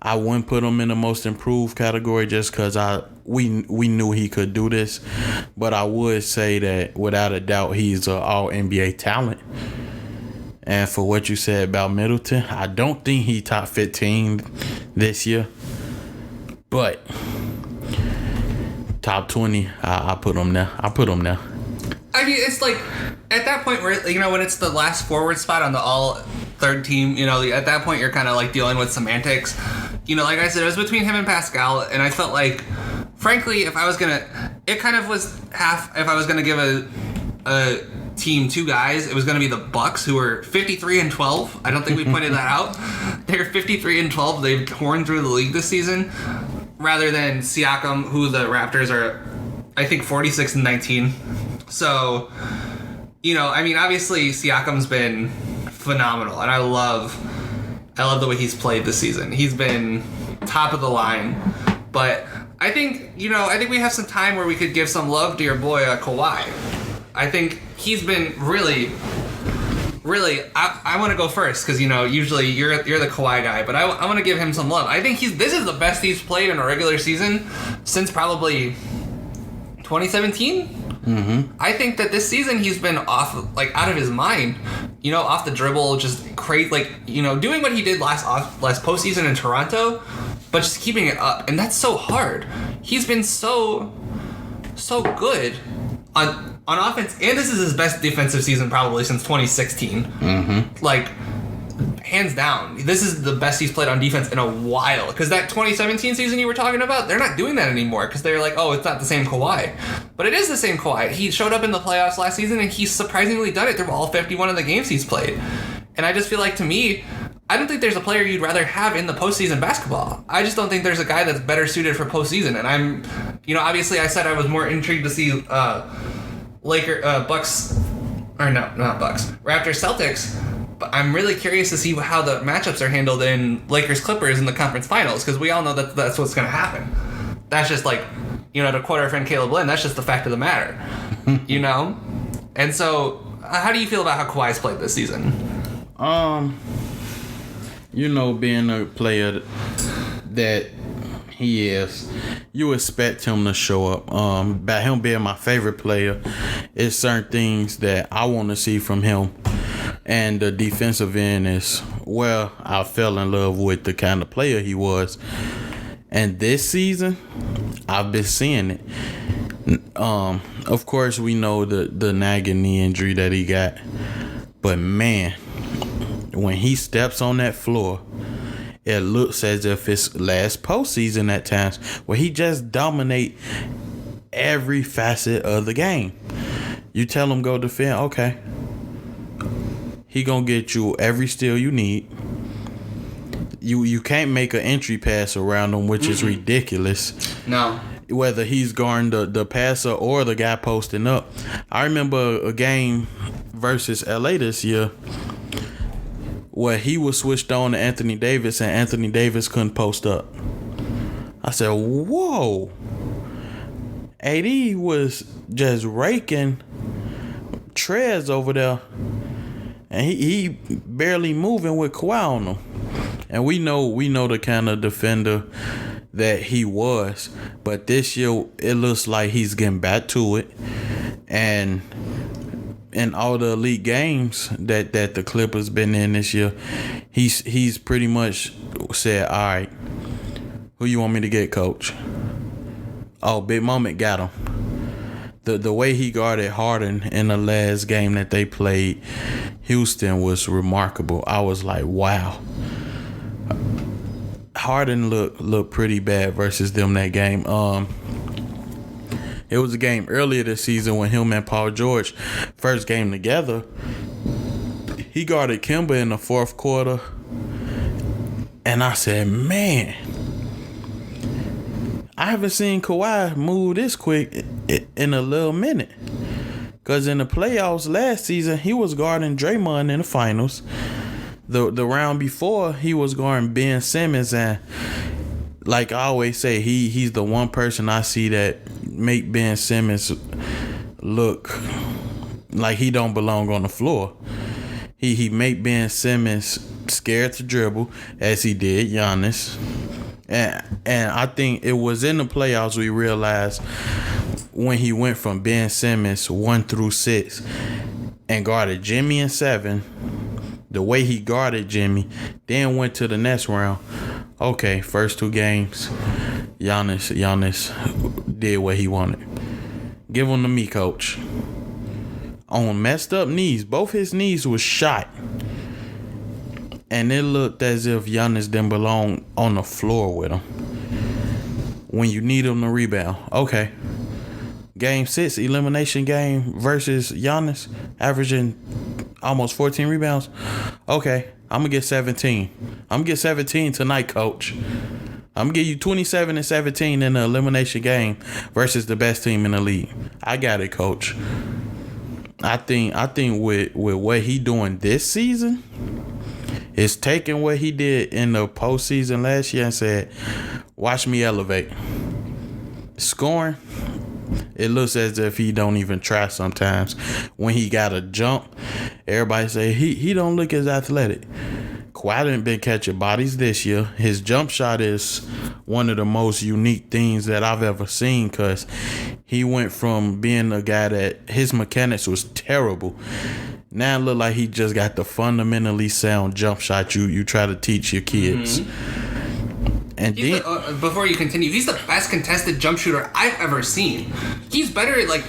Speaker 2: I wouldn't put him in the most improved category just because we knew he could do this, but I would say that without a doubt he's an all NBA talent. And for what you said about Middleton, I don't think he top 15 this year, but top 20. I put him there.
Speaker 1: I mean, it's like at that point where when it's the last forward spot on the all third team, at that point you're kind of like dealing with semantics. Like I said, it was between him and Pascal, and I felt like, frankly, if I was gonna give a team two guys, it was gonna be the Bucks, who are 53-12. I don't think we pointed that out. They're 53-12. They've torn through the league this season, rather than Siakam, who the Raptors are, I think, 46-19. So, obviously Siakam's been phenomenal, and I love the way he's played this season. He's been top of the line, but I think we have some time where we could give some love to your boy Kawhi. I think he's been really. I want to go first because usually you're the Kawhi guy, but I want to give him some love. I think this is the best he's played in a regular season since probably 2017. Mm-hmm. I think that this season he's been out of his mind. Off the dribble, just doing what he did last postseason in Toronto, but just keeping it up, and that's so hard. He's been so good on offense, and this is his best defensive season probably since 2016. Mm-hmm. Hands down, this is the best he's played on defense in a while. Because that 2017 season you were talking about, they're not doing that anymore because they're like, oh, it's not the same Kawhi. But it is the same Kawhi. He showed up in the playoffs last season, and he's surprisingly done it through all 51 of the games he's played. And I just feel like, to me, I don't think there's a player you'd rather have in the postseason basketball. I just don't think there's a guy that's better suited for postseason. And I'm, obviously I said I was more intrigued to see Raptors Celtics. But I'm really curious to see how the matchups are handled in Lakers-Clippers in the conference finals, because we all know that that's what's going to happen. That's just to quote our friend Caleb Lynn, that's just the fact of the matter, And so, how do you feel about how Kawhi's played this season?
Speaker 2: Being a player that he is, you expect him to show up. By him being my favorite player, it's certain things that I want to see from him. And the defensive end is, I fell in love with the kind of player he was. And this season, I've been seeing it. Of course, we know the nagging knee injury that he got. But, man, when he steps on that floor, it looks as if it's last postseason at times, where he just dominate every facet of the game. You tell him go defend, okay. He gonna get you every steal you need. You can't make an entry pass around him, which is ridiculous.
Speaker 1: No.
Speaker 2: Whether he's guarding the passer or the guy posting up. I remember a game versus LA this year where he was switched on to Anthony Davis and Anthony Davis couldn't post up. I said, whoa. AD was just raking treads over there. And he barely moving with Kawhi on him. And we know the kind of defender that he was. But this year, it looks like he's getting back to it. And in all the elite games that the Clippers been in this year, he's pretty much said, all right, who you want me to get, coach? Oh, big moment, got him. The way he guarded Harden in the last game that they played Houston was remarkable. I was like, wow. Harden looked pretty bad versus them that game. It was a game earlier this season when him and Paul George first game together. He guarded Kemba in the fourth quarter. And I said, man, I haven't seen Kawhi move this quick in a little minute. Because in the playoffs last season, he was guarding Draymond in the finals. The round before, he was guarding Ben Simmons. And like I always say, he's the one person I see that make Ben Simmons look like he don't belong on the floor. He make Ben Simmons scared to dribble, as he did Giannis. And I think it was in the playoffs we realized when he went from Ben Simmons 1 through 6 and guarded Jimmy in 7, the way he guarded Jimmy, then went to the next round. Okay, first 2 games, Giannis did what he wanted. Give him to me, coach. On messed up knees. Both his knees was shot. And it looked as if Giannis didn't belong on the floor with him. When you need him to rebound. Okay. Game 6, elimination game versus Giannis, averaging almost 14 rebounds. Okay, I'm going to get 17. I'm going to get 17 tonight, coach. I'm going to give you 27 and 17 in the elimination game versus the best team in the league. I got it, coach. I think with what he doing this season, is taking what he did in the postseason last year and said, watch me elevate. Scoring, it looks as if he don't even try sometimes. When he got a jump, everybody say he don't look as athletic. Kawhi didn't been catching bodies this year. His jump shot is one of the most unique things that I've ever seen, because he went from being a guy that his mechanics was terrible. Now it look like he just got the fundamentally sound jump shot you try to teach your kids. And then,
Speaker 1: before you continue, he's the best contested jump shooter I've ever seen. He's better, like,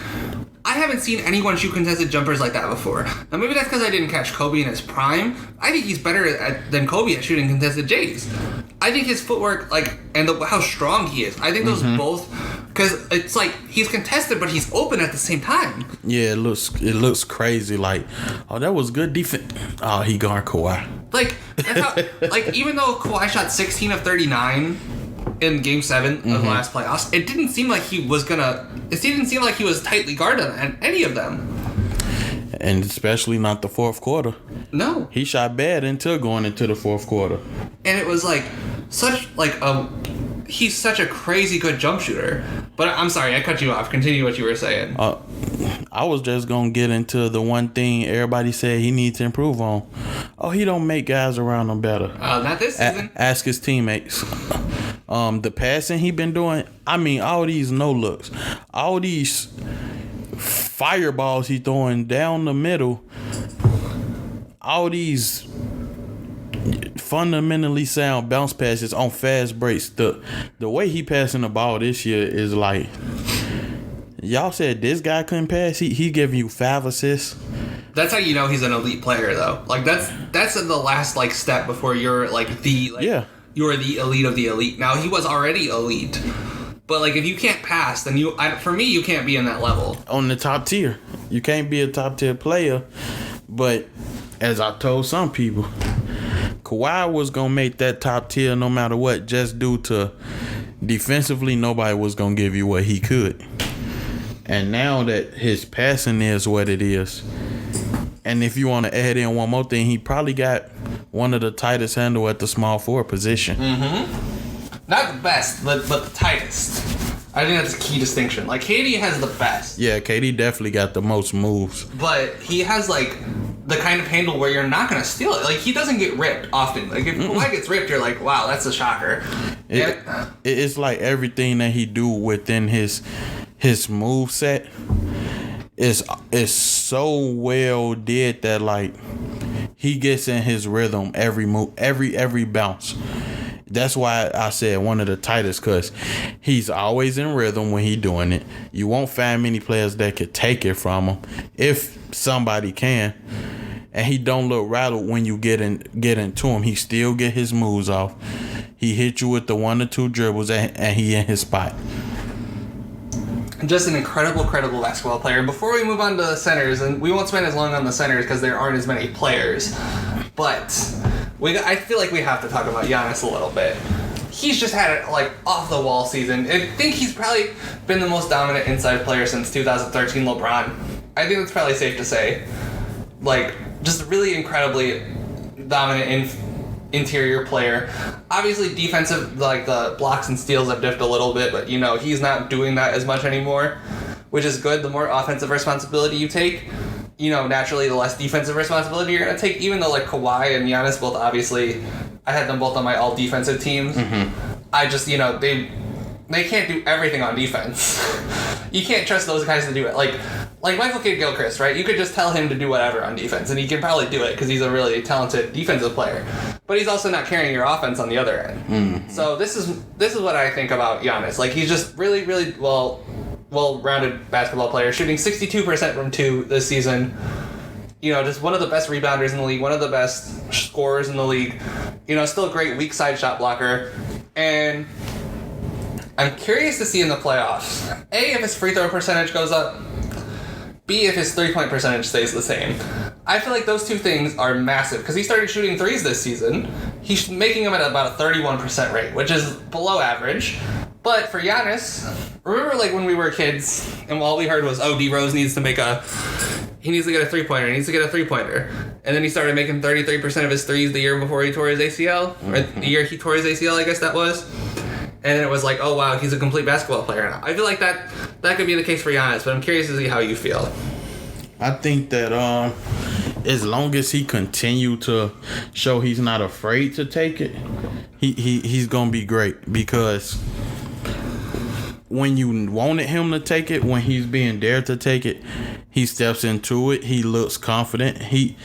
Speaker 1: I haven't seen anyone shoot contested jumpers like that before. Now, maybe that's because I didn't catch Kobe in his prime. I think he's better than Kobe at shooting contested J's. I think his footwork, like, and how strong he is. I think those both, because it's like he's contested, but he's open at the same time.
Speaker 2: Yeah, it looks crazy. Like, oh, that was good defense. Oh, he guard Kawhi.
Speaker 1: Like, that's how, like, even though Kawhi shot 16 of 39 in Game 7 of the last playoffs, it didn't seem like he was tightly guarded on any of them.
Speaker 2: And especially not the fourth quarter.
Speaker 1: No.
Speaker 2: He shot bad until going into the fourth quarter.
Speaker 1: And it was like, he's such a crazy good jump shooter. But I'm sorry, I cut you off. Continue what you were saying.
Speaker 2: I was just going to get into the one thing everybody said he needs to improve on. Oh, he don't make guys around him better.
Speaker 1: Not this season.
Speaker 2: Ask his teammates. The passing he been doing, I mean, all these no looks, all these fireballs he throwing down the middle, all these fundamentally sound bounce passes on fast breaks. The way he passing the ball this year is like, y'all said this guy couldn't pass. He giving you 5 assists.
Speaker 1: That's how you know he's an elite player, though. Like, that's the last, like, step before you're like
Speaker 2: yeah.
Speaker 1: You're the elite of the elite. Now, he was already elite. But, like, if you can't pass, then for me, you can't be in that level.
Speaker 2: On the top tier. You can't be a top tier player. But as I told some people, Kawhi was going to make that top tier no matter what, just due to defensively, nobody was going to give you what he could. And now that his passing is what it is, and if you want to add in one more thing, he probably got one of the tightest handle at the small forward position.
Speaker 1: Not the best, but the tightest. I think that's a key distinction. Like, KD has the best.
Speaker 2: Yeah, KD definitely got the most moves.
Speaker 1: But he has, like, the kind of handle where you're not going to steal it. Like, he doesn't get ripped often. Like, if Kawhi gets ripped, you're like, wow, that's a shocker.
Speaker 2: It's like everything that he do within his move set is so well did that, like, he gets in his rhythm every move, every bounce. That's why I said one of the tightest, because he's always in rhythm when he doing it. You won't find many players that could take it from him, if somebody can. And he don't look rattled when you get into him. He still get his moves off. He hit you with the 1 or 2 dribbles, and he in his spot.
Speaker 1: Just an incredible basketball player. Before we move on to the centers, and we won't spend as long on the centers because there aren't as many players, but I feel like we have to talk about Giannis a little bit. He's just had a, like, off-the-wall season. I think he's probably been the most dominant inside player since 2013 LeBron. I think that's probably safe to say. Like, just really incredibly dominant interior player. Obviously defensive, like, the blocks and steals have dipped a little bit, but, you know, he's not doing that as much anymore, which is good. The more offensive responsibility you take, you know, naturally the less defensive responsibility you're going to take, even though, like, Kawhi and Giannis both, obviously, I had them both on my all defensive teams. I just, you know, they can't do everything on defense. You can't trust those guys to do it. Like, like Michael Kidd-Gilchrist, right? You could just tell him to do whatever on defense, and he can probably do it because he's a really talented defensive player. But he's also not carrying your offense on the other end. Mm-hmm. So this is what I think about Giannis. Like, he's just really, really well-rounded basketball player, shooting 62% from 2 this season. You know, just one of the best rebounders in the league, one of the best scorers in the league. You know, still a great weak side shot blocker. And I'm curious to see in the playoffs, A, if his free throw percentage goes up, B, if his three-point percentage stays the same. I feel like those two things are massive because he started shooting threes this season. He's making them at about a 31% rate, which is below average. But for Giannis, remember like when we were kids and all we heard was, oh, D Rose needs to get a three-pointer, And then he started making 33% of his threes the year before he tore his ACL, or the year he tore his ACL, I guess that was. And then it was like, oh wow, he's a complete basketball player now. I feel like that could be the case for Giannis, but I'm curious to see how you feel.
Speaker 2: I think that as long as he continue to show he's not afraid to take it, he's gonna be great. Because when you wanted him to take it, when he's being dared to take it, he steps into it. He looks confident. He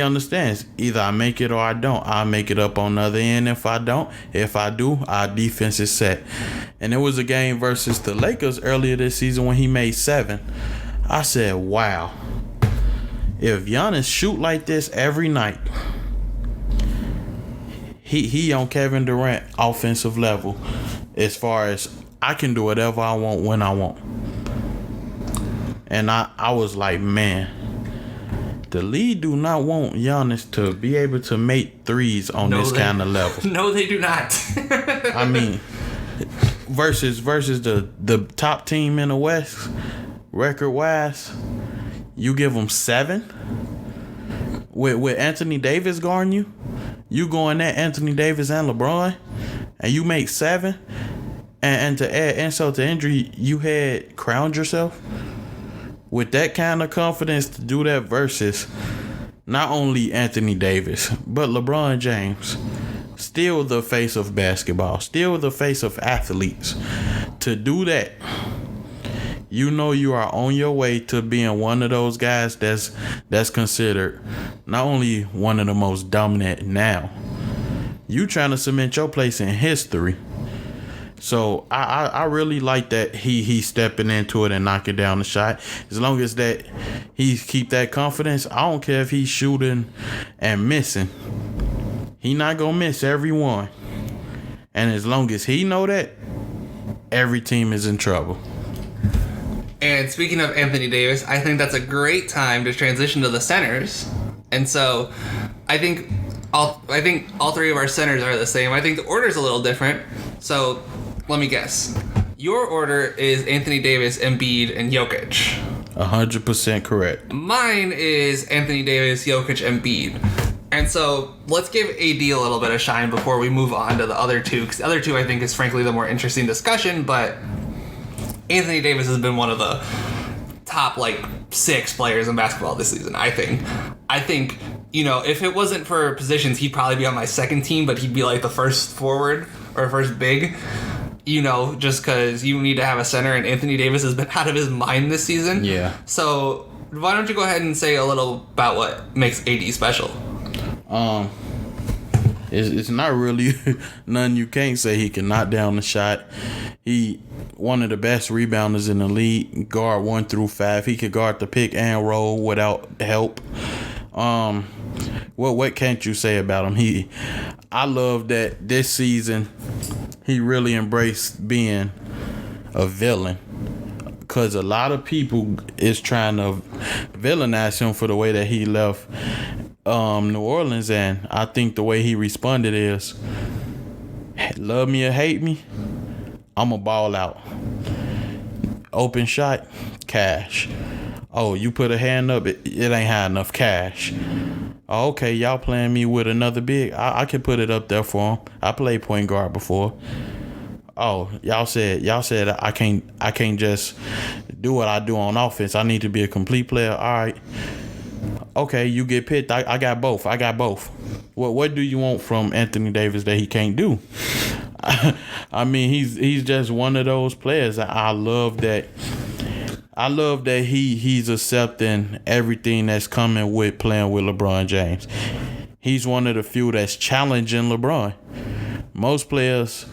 Speaker 2: understands either I make it or I don't. I make it up on the other end if I don't. If I do, our defense is set. And there was a game versus the Lakers earlier this season when he made 7. I said, wow. If Giannis shoot like this every night, he on Kevin Durant offensive level as far as I can do whatever I want when I want. And I was like, man, the league do not want Giannis to be able to make threes on this kind of level.
Speaker 1: No, they do not.
Speaker 2: I mean, versus the top team in the West, record-wise, you give them 7? With Anthony Davis guarding you? You going at Anthony Davis and LeBron, and you make 7? And to add insult to injury, you had crowned yourself with that kind of confidence to do that versus not only Anthony Davis, but LeBron James, still the face of basketball, still the face of athletes. To do that, you know you are on your way to being one of those guys that's considered not only one of the most dominant now, you trying to cement your place in history. So I really like that he's stepping into it and knocking down the shot. As long as that he keep that confidence, I don't care if he's shooting and missing. He not gonna miss every one. And as long as he know that, every team is in trouble.
Speaker 1: And speaking of Anthony Davis, I think that's a great time to transition to the centers. And so I think all three of our centers are the same. I think the order's a little different. So let me guess. Your order is Anthony Davis, Embiid, and Jokic.
Speaker 2: 100% correct.
Speaker 1: Mine is Anthony Davis, Jokic, Embiid. And so let's give AD a little bit of shine before we move on to the other two. Because the other two, I think, is frankly the more interesting discussion. But Anthony Davis has been one of the top, 6 players in basketball this season, I think. You know, if it wasn't for positions, he'd probably be on my second team, but he'd be the first forward or first big. You know, just because you need to have a center, and Anthony Davis has been out of his mind this season.
Speaker 2: Yeah.
Speaker 1: So why don't you go ahead and say a little about what makes AD special?
Speaker 2: It's not really nothing you can't say. He can knock down the shot. He one of the best rebounders in the league. Guard 1 through 5. He could guard the pick and roll without help. What can't you say about him? I love that this season he really embraced being a villain, because a lot of people is trying to villainize him for the way that he left New Orleans, and I think the way he responded is, love me or hate me, I'ma ball out. Open shot, cash. Oh, you put a hand up, it ain't high enough, cash. Oh, okay, y'all playing me with another big, I can put it up there for him. I played point guard before. Oh, y'all said I can't just do what I do on offense. I need to be a complete player. All right. Okay, you get picked. I got both. What do you want from Anthony Davis that he can't do? I mean, he's just one of those players. I love that. I love that he's accepting everything that's coming with playing with LeBron James. He's one of the few that's challenging LeBron. Most players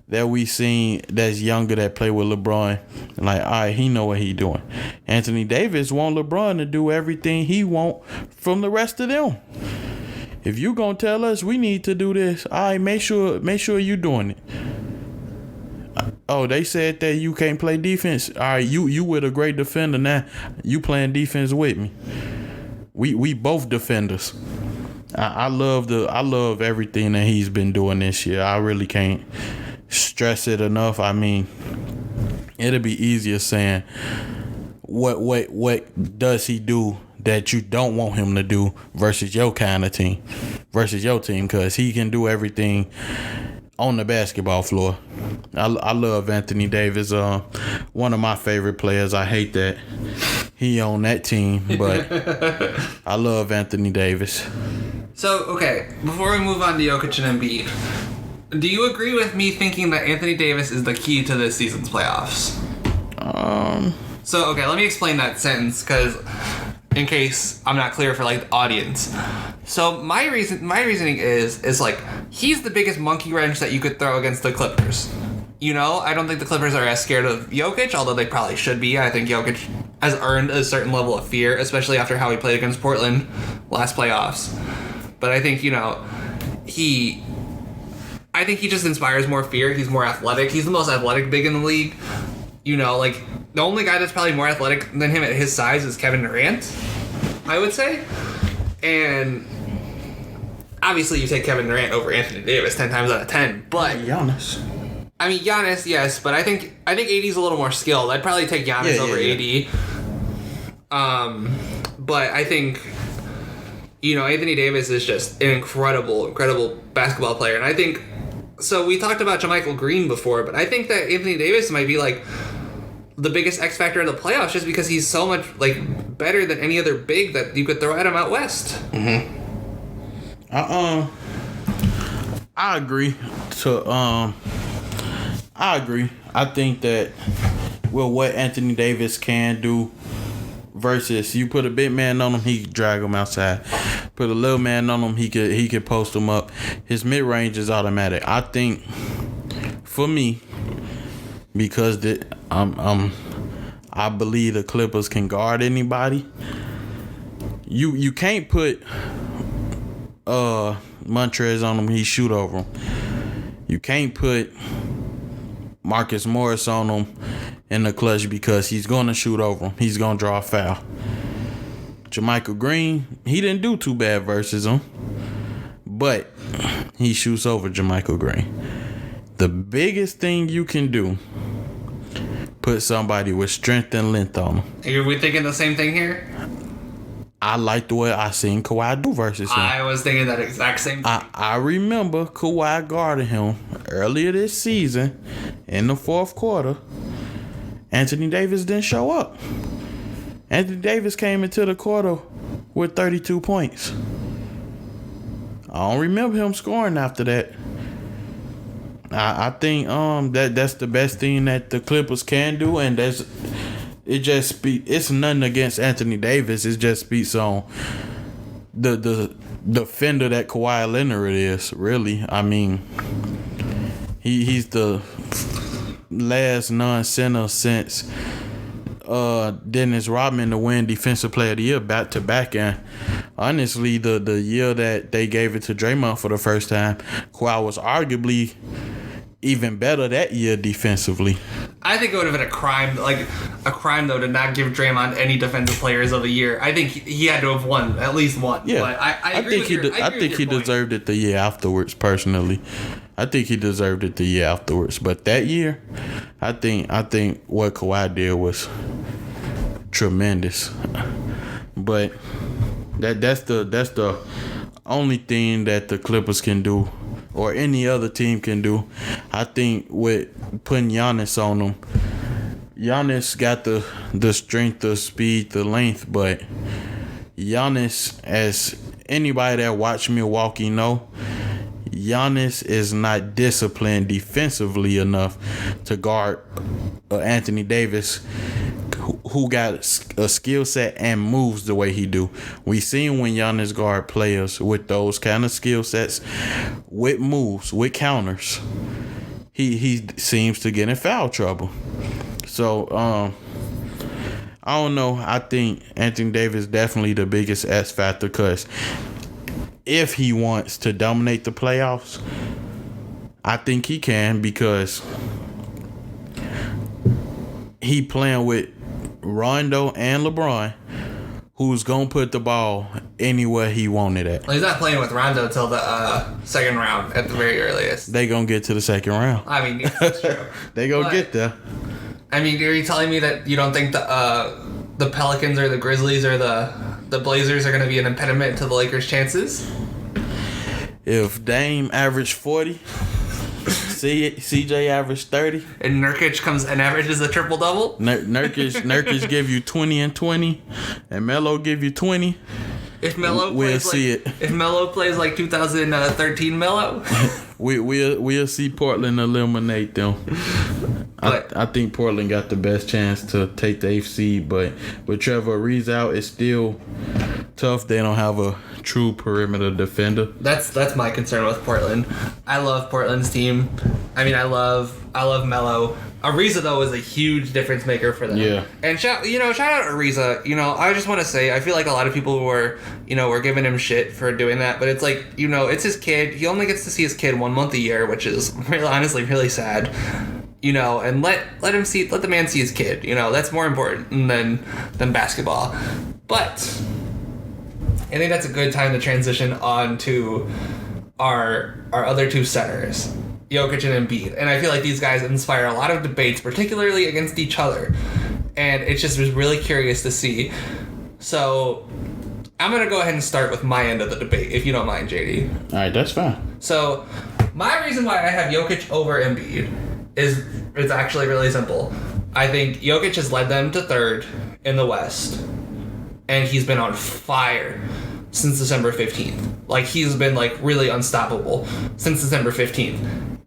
Speaker 2: that we seen that's younger that play with LeBron, like, all right, he know what he doing. Anthony Davis want LeBron to do everything he want from the rest of them. If you gonna tell us we need to do this, all right, make sure you doing it. Oh, they said that you can't play defense. All right, you with a great defender now. You playing defense with me. We both defenders. I love everything that he's been doing this year. I really can't stress it enough. I mean, it'll be easier saying what does he do that you don't want him to do versus your kind of team, versus your team, because he can do everything on the basketball floor. I love Anthony Davis. One of my favorite players. I hate that he on that team, but I love Anthony Davis.
Speaker 1: So, okay, before we move on to Jokic and Embiid, do you agree with me thinking that Anthony Davis is the key to this season's playoffs? So, okay, let me explain that sentence, because in case I'm not clear for, like, the audience. So, my reasoning is like, he's the biggest monkey wrench that you could throw against the Clippers. You know, I don't think the Clippers are as scared of Jokic, although they probably should be. I think Jokic has earned a certain level of fear, especially after how he played against Portland last playoffs. But I think, you know, he just inspires more fear. He's more athletic. He's the most athletic big in the league. You know, like, the only guy that's probably more athletic than him at his size is Kevin Durant, I would say. And obviously you take Kevin Durant over Anthony Davis 10 times out of 10. But
Speaker 2: Giannis.
Speaker 1: I mean, Giannis, yes, but I think AD's a little more skilled. I'd probably take Giannis over AD. But I think, you know, Anthony Davis is just an incredible basketball player. And I think, so we talked about JaMychal Green before, but I think that Anthony Davis might be, like, the biggest X factor in the playoffs just because he's so much, like, better than any other big that you could throw at him out west.
Speaker 2: Mm-hmm. I agree. I agree. I think that with what Anthony Davis can do versus you put a big man on him, he can drag him outside. Put a little man on him, he could post him up. His mid range is automatic. I think for me, because I believe the Clippers can guard anybody. You can't put Montrez on him, he shoot over him. You can't put Marcus Morris on him in the clutch because he's going to shoot over him. He's going to draw a foul. JaMychal Green, he didn't do too bad versus him, but he shoots over JaMychal Green. The biggest thing you can do, put somebody with strength and length on him.
Speaker 1: Are we thinking the same thing here?
Speaker 2: I like the way I seen Kawhi do versus him.
Speaker 1: I was thinking that exact same thing.
Speaker 2: I remember Kawhi guarding him earlier this season in the fourth quarter. Anthony Davis didn't show up. Anthony Davis came into the quarter with 32 points. I don't remember him scoring after that. I think that's the best thing that the Clippers can do, and it's nothing against Anthony Davis. It just speaks on the defender that Kawhi Leonard is, really. I mean, he's the last non-center since Dennis Rodman to win Defensive Player of the Year back-to-back. And honestly, the year that they gave it to Draymond for the first time, Kawhi was arguably even better that year defensively.
Speaker 1: I think it would have been a crime though to not give Draymond any Defensive Players of the Year. I think he had to have won at least one.
Speaker 2: Yeah,
Speaker 1: but I agree
Speaker 2: I think he deserved it the year afterwards. Personally, I think he deserved it the year afterwards. But that year, I think what Kawhi did was tremendous. But that's the only thing that the Clippers can do, or any other team can do. I think with putting Giannis on them, Giannis got the strength, the speed, the length, but Giannis, as anybody that watch Milwaukee know, Giannis is not disciplined defensively enough to guard Anthony Davis, who got a skill set and moves the way he do. We seen when Giannis guard players with those kind of skill sets, with moves, with counters, he seems to get in foul trouble. So I don't know. I think Anthony Davis definitely the biggest X factor, because if he wants to dominate the playoffs, I think he can, because he playing with Rondo and LeBron, who's gonna put the ball anywhere he wanted it.
Speaker 1: Well, he's not playing with Rondo till the second round at the very earliest.
Speaker 2: They gonna get to the second round.
Speaker 1: I mean, yes, that's true.
Speaker 2: They gonna get there.
Speaker 1: I mean, are you telling me that you don't think the Pelicans or the Grizzlies or the Blazers are going to be an impediment to the Lakers' chances?
Speaker 2: If Dame averaged 40, CJ averaged 30,
Speaker 1: and Nurkic comes and averages a triple double,
Speaker 2: Nurkic give you 20 and 20, and Melo give you 20.
Speaker 1: If Melo
Speaker 2: we'll
Speaker 1: plays
Speaker 2: see
Speaker 1: like,
Speaker 2: it.
Speaker 1: If Melo plays like 2013 Melo,
Speaker 2: we'll see Portland eliminate them. I think Portland got the best chance to take the 8th seed, but with Trevor Ariza out, it's still tough. They don't have a true perimeter defender.
Speaker 1: That's my concern with Portland. I love Portland's team. I mean, I love Melo. Ariza, though, is a huge difference maker for them.
Speaker 2: Yeah.
Speaker 1: And shout out Ariza. I just want to say, I feel like a lot of people were giving him shit for doing that, but it's like, it's his kid. He only gets to see his kid 1 month a year, which is really, honestly, really sad. And let the man see his kid. That's more important than basketball. But I think that's a good time to transition on to our other two centers, Jokic and Embiid. And I feel like these guys inspire a lot of debates, particularly against each other. And it just was really curious to see. So I'm going to go ahead and start with my end of the debate, if you don't mind, JD.
Speaker 2: All right, that's fine.
Speaker 1: So my reason why I have Jokic over Embiid is actually really simple. I think Jokic has led them to third in the West, and he's been on fire since December 15th. Like, he's been, really unstoppable since December 15th.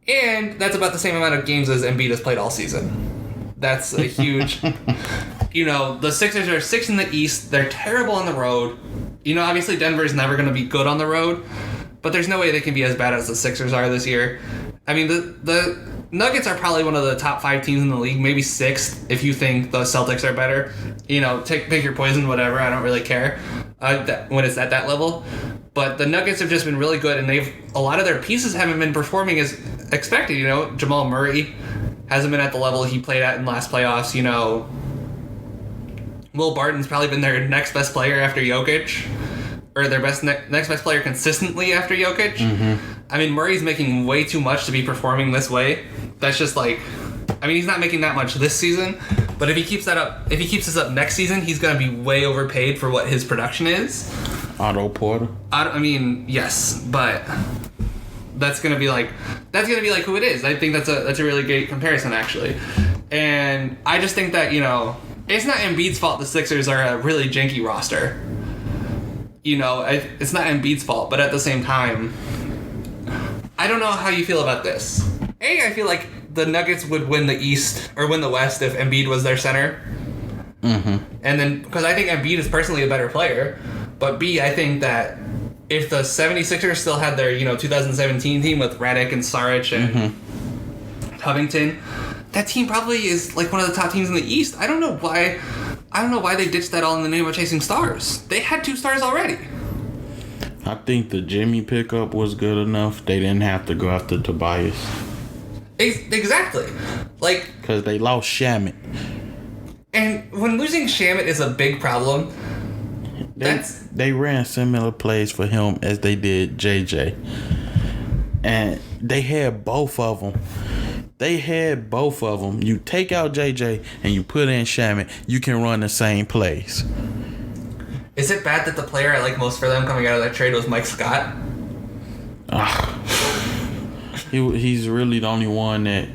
Speaker 1: And that's about the same amount of games as Embiid has played all season. That's a huge... the Sixers are 6th in the East. They're terrible on the road. Obviously Denver's never going to be good on the road, but there's no way they can be as bad as the Sixers are this year. I mean, the Nuggets are probably one of the top 5 teams in the league, maybe 6th if you think the Celtics are better. Pick your poison, whatever. I don't really care when it's at that level. But the Nuggets have just been really good, and a lot of their pieces haven't been performing as expected. Jamal Murray hasn't been at the level he played at in last playoffs. Will Barton's probably been their next best player after Jokic, or their next best player consistently after Jokic. Mm-hmm. I mean, Murray's making way too much to be performing this way. That's just he's not making that much this season, but if he keeps this up next season, he's going to be way overpaid for what his production is.
Speaker 2: Otto Porter.
Speaker 1: Yes, but that's going to be who it is. I think that's a really great comparison, actually. And I just think that, it's not Embiid's fault the Sixers are a really janky roster. It's not Embiid's fault, but at the same time, I don't know how you feel about this. A, I feel like the Nuggets would win the East or win the West if Embiid was their center. Mm-hmm. And then, because I think Embiid is personally a better player. But B, I think that if the 76ers still had their, 2017 team with Redick and Saric and Covington, that team probably is one of the top teams in the East. I don't know why they ditched that all in the name of chasing stars. They had 2 stars already.
Speaker 2: I think the Jimmy pickup was good enough. They didn't have to go after Tobias.
Speaker 1: Exactly.
Speaker 2: Because they lost Shamet.
Speaker 1: And when losing Shamet is a big problem,
Speaker 2: they ran similar plays for him as they did JJ. And they had both of them. You take out JJ and you put in Shamet, you can run the same plays.
Speaker 1: Is it bad that the player I like most for them coming out of that trade was Mike Scott?
Speaker 2: He's really the only one that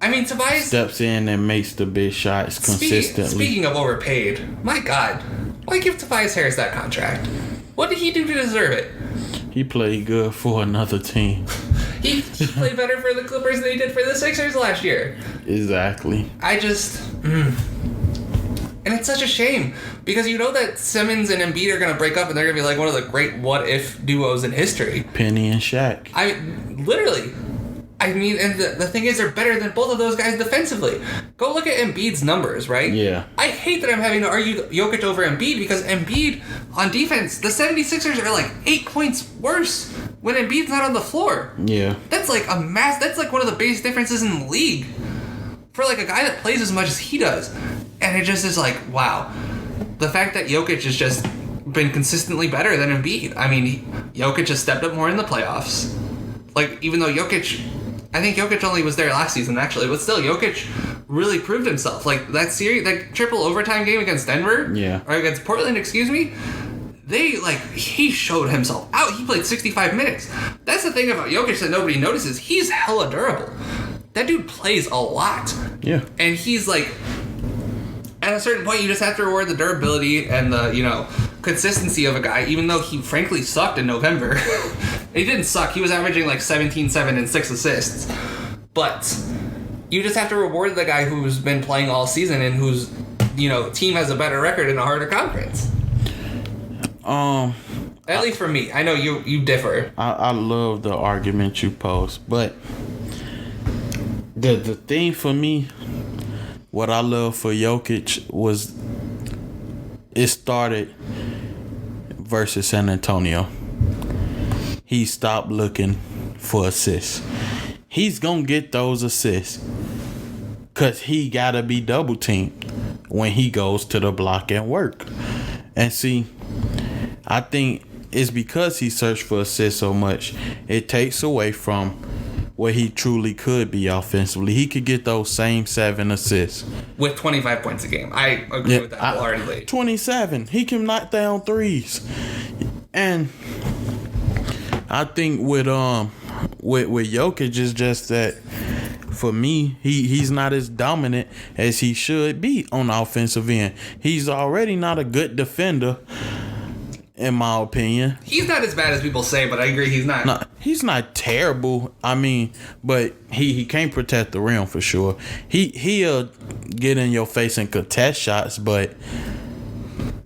Speaker 1: Tobias
Speaker 2: steps in and makes the big shots consistently.
Speaker 1: Speaking of overpaid, my God, why give Tobias Harris that contract? What did he do to deserve it?
Speaker 2: He played good for another team.
Speaker 1: He played better for the Clippers than he did for the Sixers last year.
Speaker 2: Exactly.
Speaker 1: I just... And it's such a shame because you know that Simmons and Embiid are going to break up and they're going to be like one of the great what-if duos in history.
Speaker 2: Penny and Shaq.
Speaker 1: Literally. I mean, and the thing is, they're better than both of those guys defensively. Go look at Embiid's numbers, right?
Speaker 2: Yeah.
Speaker 1: I hate that I'm having to argue Jokic over Embiid because Embiid, on defense, the 76ers are like 8 points worse when Embiid's not on the floor.
Speaker 2: Yeah.
Speaker 1: That's like that's like one of the biggest differences in the league for like a guy that plays as much as he does. And it just is like, wow. The fact that Jokic has just been consistently better than Embiid. I mean, Jokic has stepped up more in the playoffs. Like, even though I think Jokic only was there last season, actually, but still, Jokic really proved himself. Like, that series, that triple overtime game against Denver, or against Portland, excuse me, he showed himself out. He played 65 minutes. That's the thing about Jokic that nobody notices. He's hella durable. That dude plays a lot.
Speaker 2: Yeah.
Speaker 1: And he's like, at a certain point, you just have to reward the durability and the, consistency of a guy, even though he frankly sucked in November. He didn't suck. He was averaging like 17, 7, and 6 assists. But you just have to reward the guy who's been playing all season and whose, team has a better record in a harder conference. At least for me. I know you differ.
Speaker 2: I love the argument you pose, but the thing for me, what I love for Jokic was it started versus San Antonio. He stopped looking for assists. He's going to get those assists because he got to be double teamed when he goes to the block and work. And see, I think it's because he searched for assists so much, it takes away from what he truly could be offensively. He could get those same 7 assists.
Speaker 1: With 25 points a game. I agree with that wholeheartedly.
Speaker 2: 27. He can knock down threes. And I think with Jokic is just that for me, he's not as dominant as he should be on the offensive end. He's already not a good defender, in my opinion.
Speaker 1: He's not as bad as people say, but I agree he's not.
Speaker 2: No, he's not terrible. I mean, but he can't protect the rim for sure. He'll get in your face and contest shots, but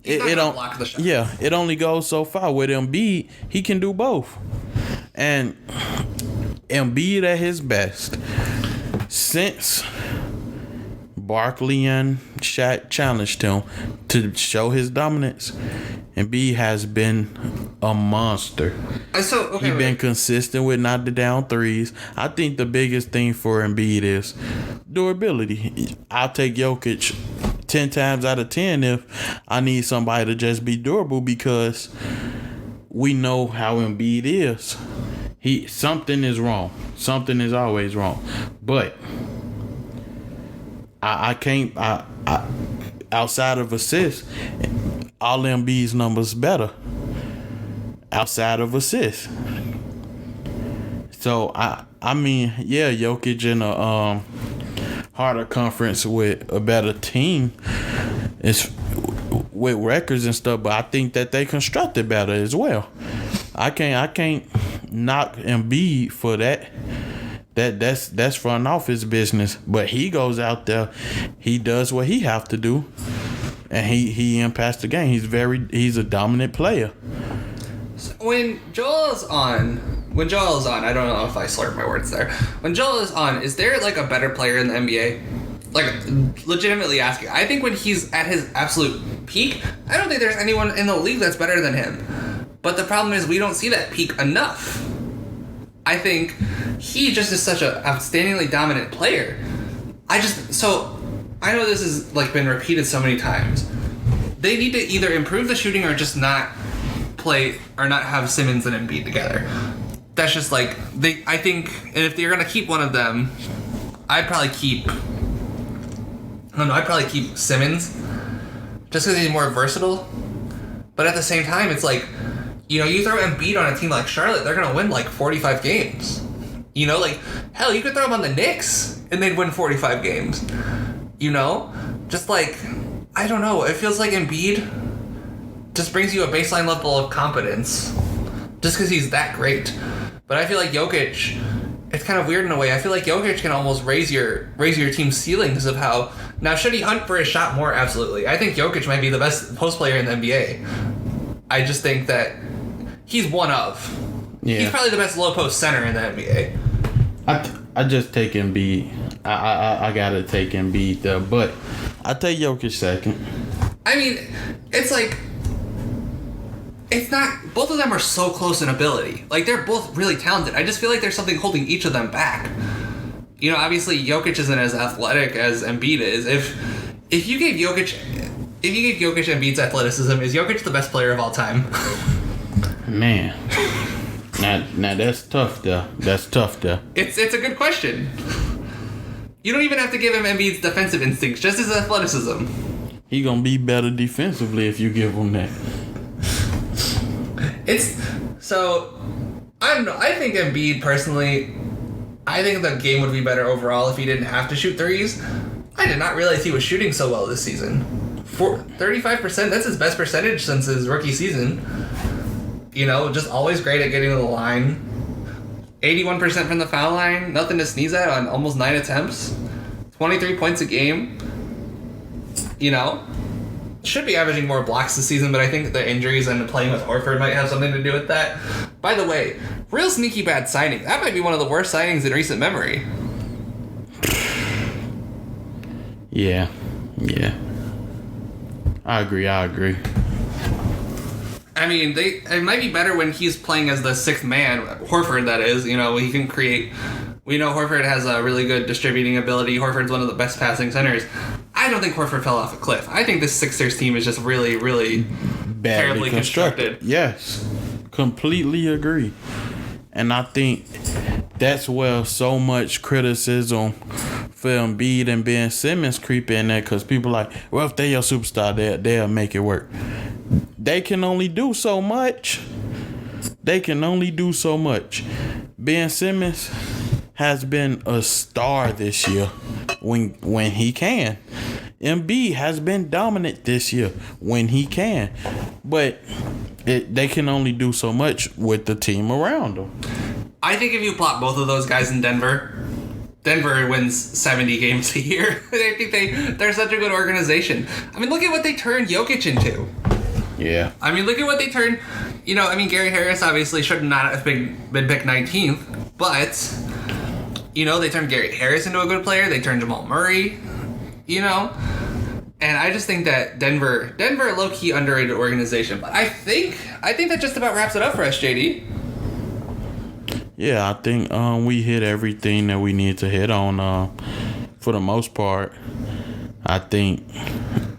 Speaker 2: it don't
Speaker 1: block the shot.
Speaker 2: Yeah, it only goes so far. With Embiid, he can do both. And Embiid at his best, since Barkley and Shaq challenged him to show his dominance, Embiid has been a monster. He's been consistent with knocking down threes. I think the biggest thing for Embiid is durability. I'll take Jokic 10 times out of 10 if I need somebody to just be durable, because we know how Embiid is. Something is wrong. Something is always wrong. But I can't. Outside of assists, all Embiid's numbers better. Outside of assists. So I mean, yeah, Jokic in a harder conference with a better team, it's with records and stuff. But I think that they constructed better as well. I can't knock Embiid for that. That's front office business. But he goes out there, he does what he have to do, and he impacts the game. He's a dominant player.
Speaker 1: When Joel is on, I don't know if I slurred my words there. When Joel is on, is there like a better player in the NBA? Like, legitimately asking. I think when he's at his absolute peak, I don't think there's anyone in the league that's better than him. But the problem is we don't see that peak enough. I think he just is such an outstandingly dominant player. I know this has like been repeated so many times. They need to either improve the shooting or just not play or not have Simmons and Embiid together. That's just like I think, and if you're gonna keep one of them, I'd probably keep Simmons just because he's more versatile. But at the same time, it's like, you throw Embiid on a team like Charlotte, they're gonna win like 45 games. Hell, you could throw him on the Knicks and they'd win 45 games. Just like, I don't know. It feels like Embiid just brings you a baseline level of competence just because he's that great. But I feel like Jokic, it's kind of weird in a way. I feel like Jokic can almost raise your team's ceilings of how Now, should he hunt for his shot more? Absolutely. I think Jokic might be the best post player in the NBA. I just think that he's one of. Yeah. He's probably the best low post center in the NBA.
Speaker 2: I just take Embiid. I gotta take Embiid though, but I take Jokic second.
Speaker 1: I mean, it's like, it's not, both of them are so close in ability. Like, they're both really talented. I just feel like there's something holding each of them back. You know, obviously Jokic isn't as athletic as Embiid is. If you gave Jokic Embiid's athleticism, is Jokic the best player of all time?
Speaker 2: Man. Now that's tough though. It's
Speaker 1: a good question. You don't even have to give him Embiid's defensive instincts, just his athleticism.
Speaker 2: He gonna be better defensively if you give him that.
Speaker 1: I don't know. I think Embiid, personally, I think the game would be better overall if he didn't have to shoot threes. I did not realize he was shooting so well this season. 35%, that's his best percentage since his rookie season. You know, just always great at getting to the line. 81% from the foul line, nothing to sneeze at on almost 9 attempts. 23 points a game. You know, should be averaging more blocks this season, but I think the injuries and playing with Horford might have something to do with that. By the way, real sneaky bad signing. That might be one of the worst signings in recent memory.
Speaker 2: Yeah. I agree.
Speaker 1: I mean, it might be better when he's playing as the sixth man, Horford, that is. You know, he can create. We know Horford has a really good distributing ability. Horford's one of the best passing centers. I don't think Horford fell off a cliff. I think this Sixers team is just really, really terribly constructed.
Speaker 2: Yes, completely agree. And I think that's where so much criticism for Embiid and Ben Simmons creep in there, because people are like, well, if they're your superstar, they'll make it work. They can only do so much. Ben Simmons has been a star this year when he can. Embiid has been dominant this year when he can. But they can only do so much with the team around them.
Speaker 1: I think if you plot both of those guys in Denver wins 70 games a year. I think they're such a good organization. I mean, look at what they turned Jokic into.
Speaker 2: Yeah.
Speaker 1: I mean, look at what they turned. You know, I mean, Gary Harris obviously should not have been picked 19th, but, you know, they turned Gary Harris into a good player. They turned Jamal Murray, you know. And I just think that Denver, low-key underrated organization. But I think that just about wraps it up for us, JD.
Speaker 2: Yeah, I think we hit everything that we need to hit on for the most part. I think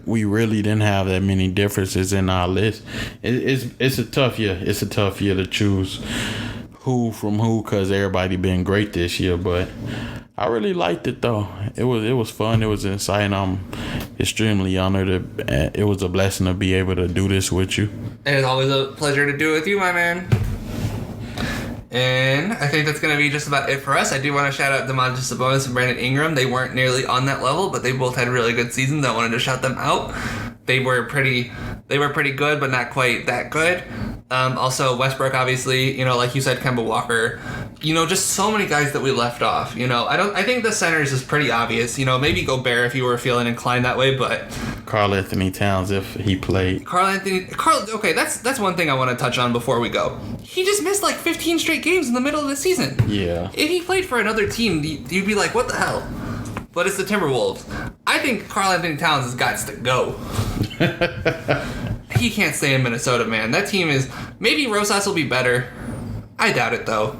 Speaker 2: we really didn't have that many differences in our list. It's a tough year. It's a tough year to choose who from who, because everybody been great this year. But I really liked it though. It was fun. It was exciting. I'm extremely honored. It was a blessing to be able to do this with you.
Speaker 1: And it's always a pleasure to do it with you, my man. And I think that's going to be just about it for us. I do want to shout out Domantas Sabonis and Brandon Ingram. They weren't nearly on that level, but they both had really good seasons. I wanted to shout them out. They were pretty good, but not quite that good. Also, Westbrook, obviously, you know, like you said, Kemba Walker. You know, just so many guys that we left off. You know, I think the centers is pretty obvious. You know, maybe Gobert if you were feeling inclined that way, but
Speaker 2: Karl Anthony Towns if he played.
Speaker 1: Okay, that's one thing I want to touch on before we go. He just missed like 15 straight games in the middle of the season.
Speaker 2: Yeah.
Speaker 1: If he played for another team, you'd be like, what the hell? But it's the Timberwolves. I think Karl Anthony Towns has got to go. He can't stay in Minnesota, man. That team is... Maybe Rosas will be better. I doubt it, though.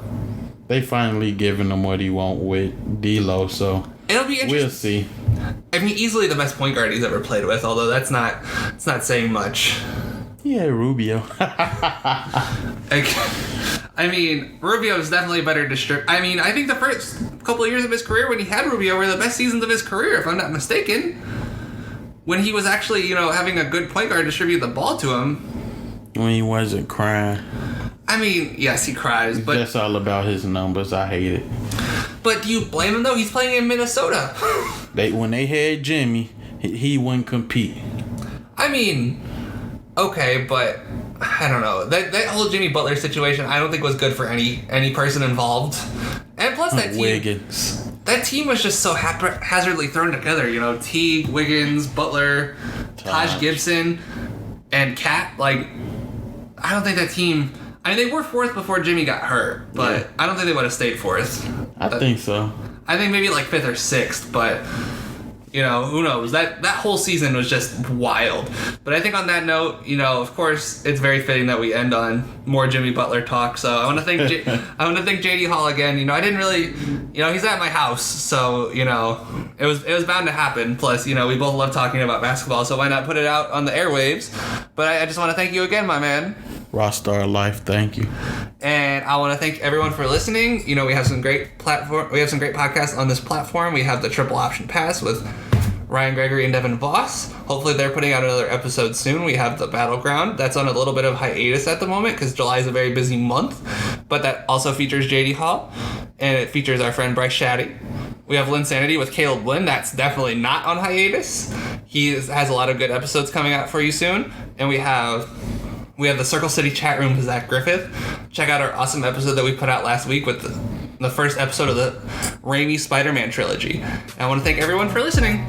Speaker 2: They finally giving him what he want with D'Lo, so...
Speaker 1: It'll be interesting.
Speaker 2: We'll see.
Speaker 1: I mean, easily the best point guard he's ever played with, although it's not saying much.
Speaker 2: Yeah, Rubio.
Speaker 1: I mean, Rubio is definitely a better distributor. I mean, I think the first couple of years of his career when he had Rubio were the best seasons of his career, if I'm not mistaken. When he was actually, you know, having a good point guard distribute the ball to him.
Speaker 2: When he wasn't crying.
Speaker 1: I mean, yes, he cries, but...
Speaker 2: That's all about his numbers. I hate it.
Speaker 1: But do you blame him, though? He's playing in Minnesota.
Speaker 2: When they had Jimmy, he wouldn't compete.
Speaker 1: I mean, okay, but... I don't know. That whole Jimmy Butler situation, I don't think was good for any person involved. And plus that team...
Speaker 2: Wiggins.
Speaker 1: that team was just so haphazardly thrown together. You know, Teague, Wiggins, Butler, Taj Gibson, and Cat. Like, I don't think that team. I mean, they were fourth before Jimmy got hurt, but I don't think they would have stayed fourth.
Speaker 2: I think so.
Speaker 1: I think maybe like fifth or sixth, but you know, who knows? That whole season was just wild. But I think on that note, you know, of course, it's very fitting that we end on more Jimmy Butler talk. So I want to thank JD Hall again. You know, I didn't really, you know, he's at my house, so you know, it was bound to happen. Plus, you know, we both love talking about basketball, so why not put it out on the airwaves? But I just want to thank you again, my man.
Speaker 2: Rockstar Life, thank you.
Speaker 1: And I want to thank everyone for listening. You know, we have some great podcasts on this platform. We have the Triple Option Pass with Ryan Gregory and Devin Voss. Hopefully they're putting out another episode soon. We have the Battleground. That's on a little bit of hiatus at the moment because July is a very busy month. But that also features JD Hall. And it features our friend Bryce Shaddy. We have Linsanity with Caleb Lynn. That's definitely not on hiatus. He has a lot of good episodes coming out for you soon. And we have the Circle City chat room with Zach Griffith. Check out our awesome episode that we put out last week with the first episode of the Raimi Spider-Man trilogy. And I want to thank everyone for listening.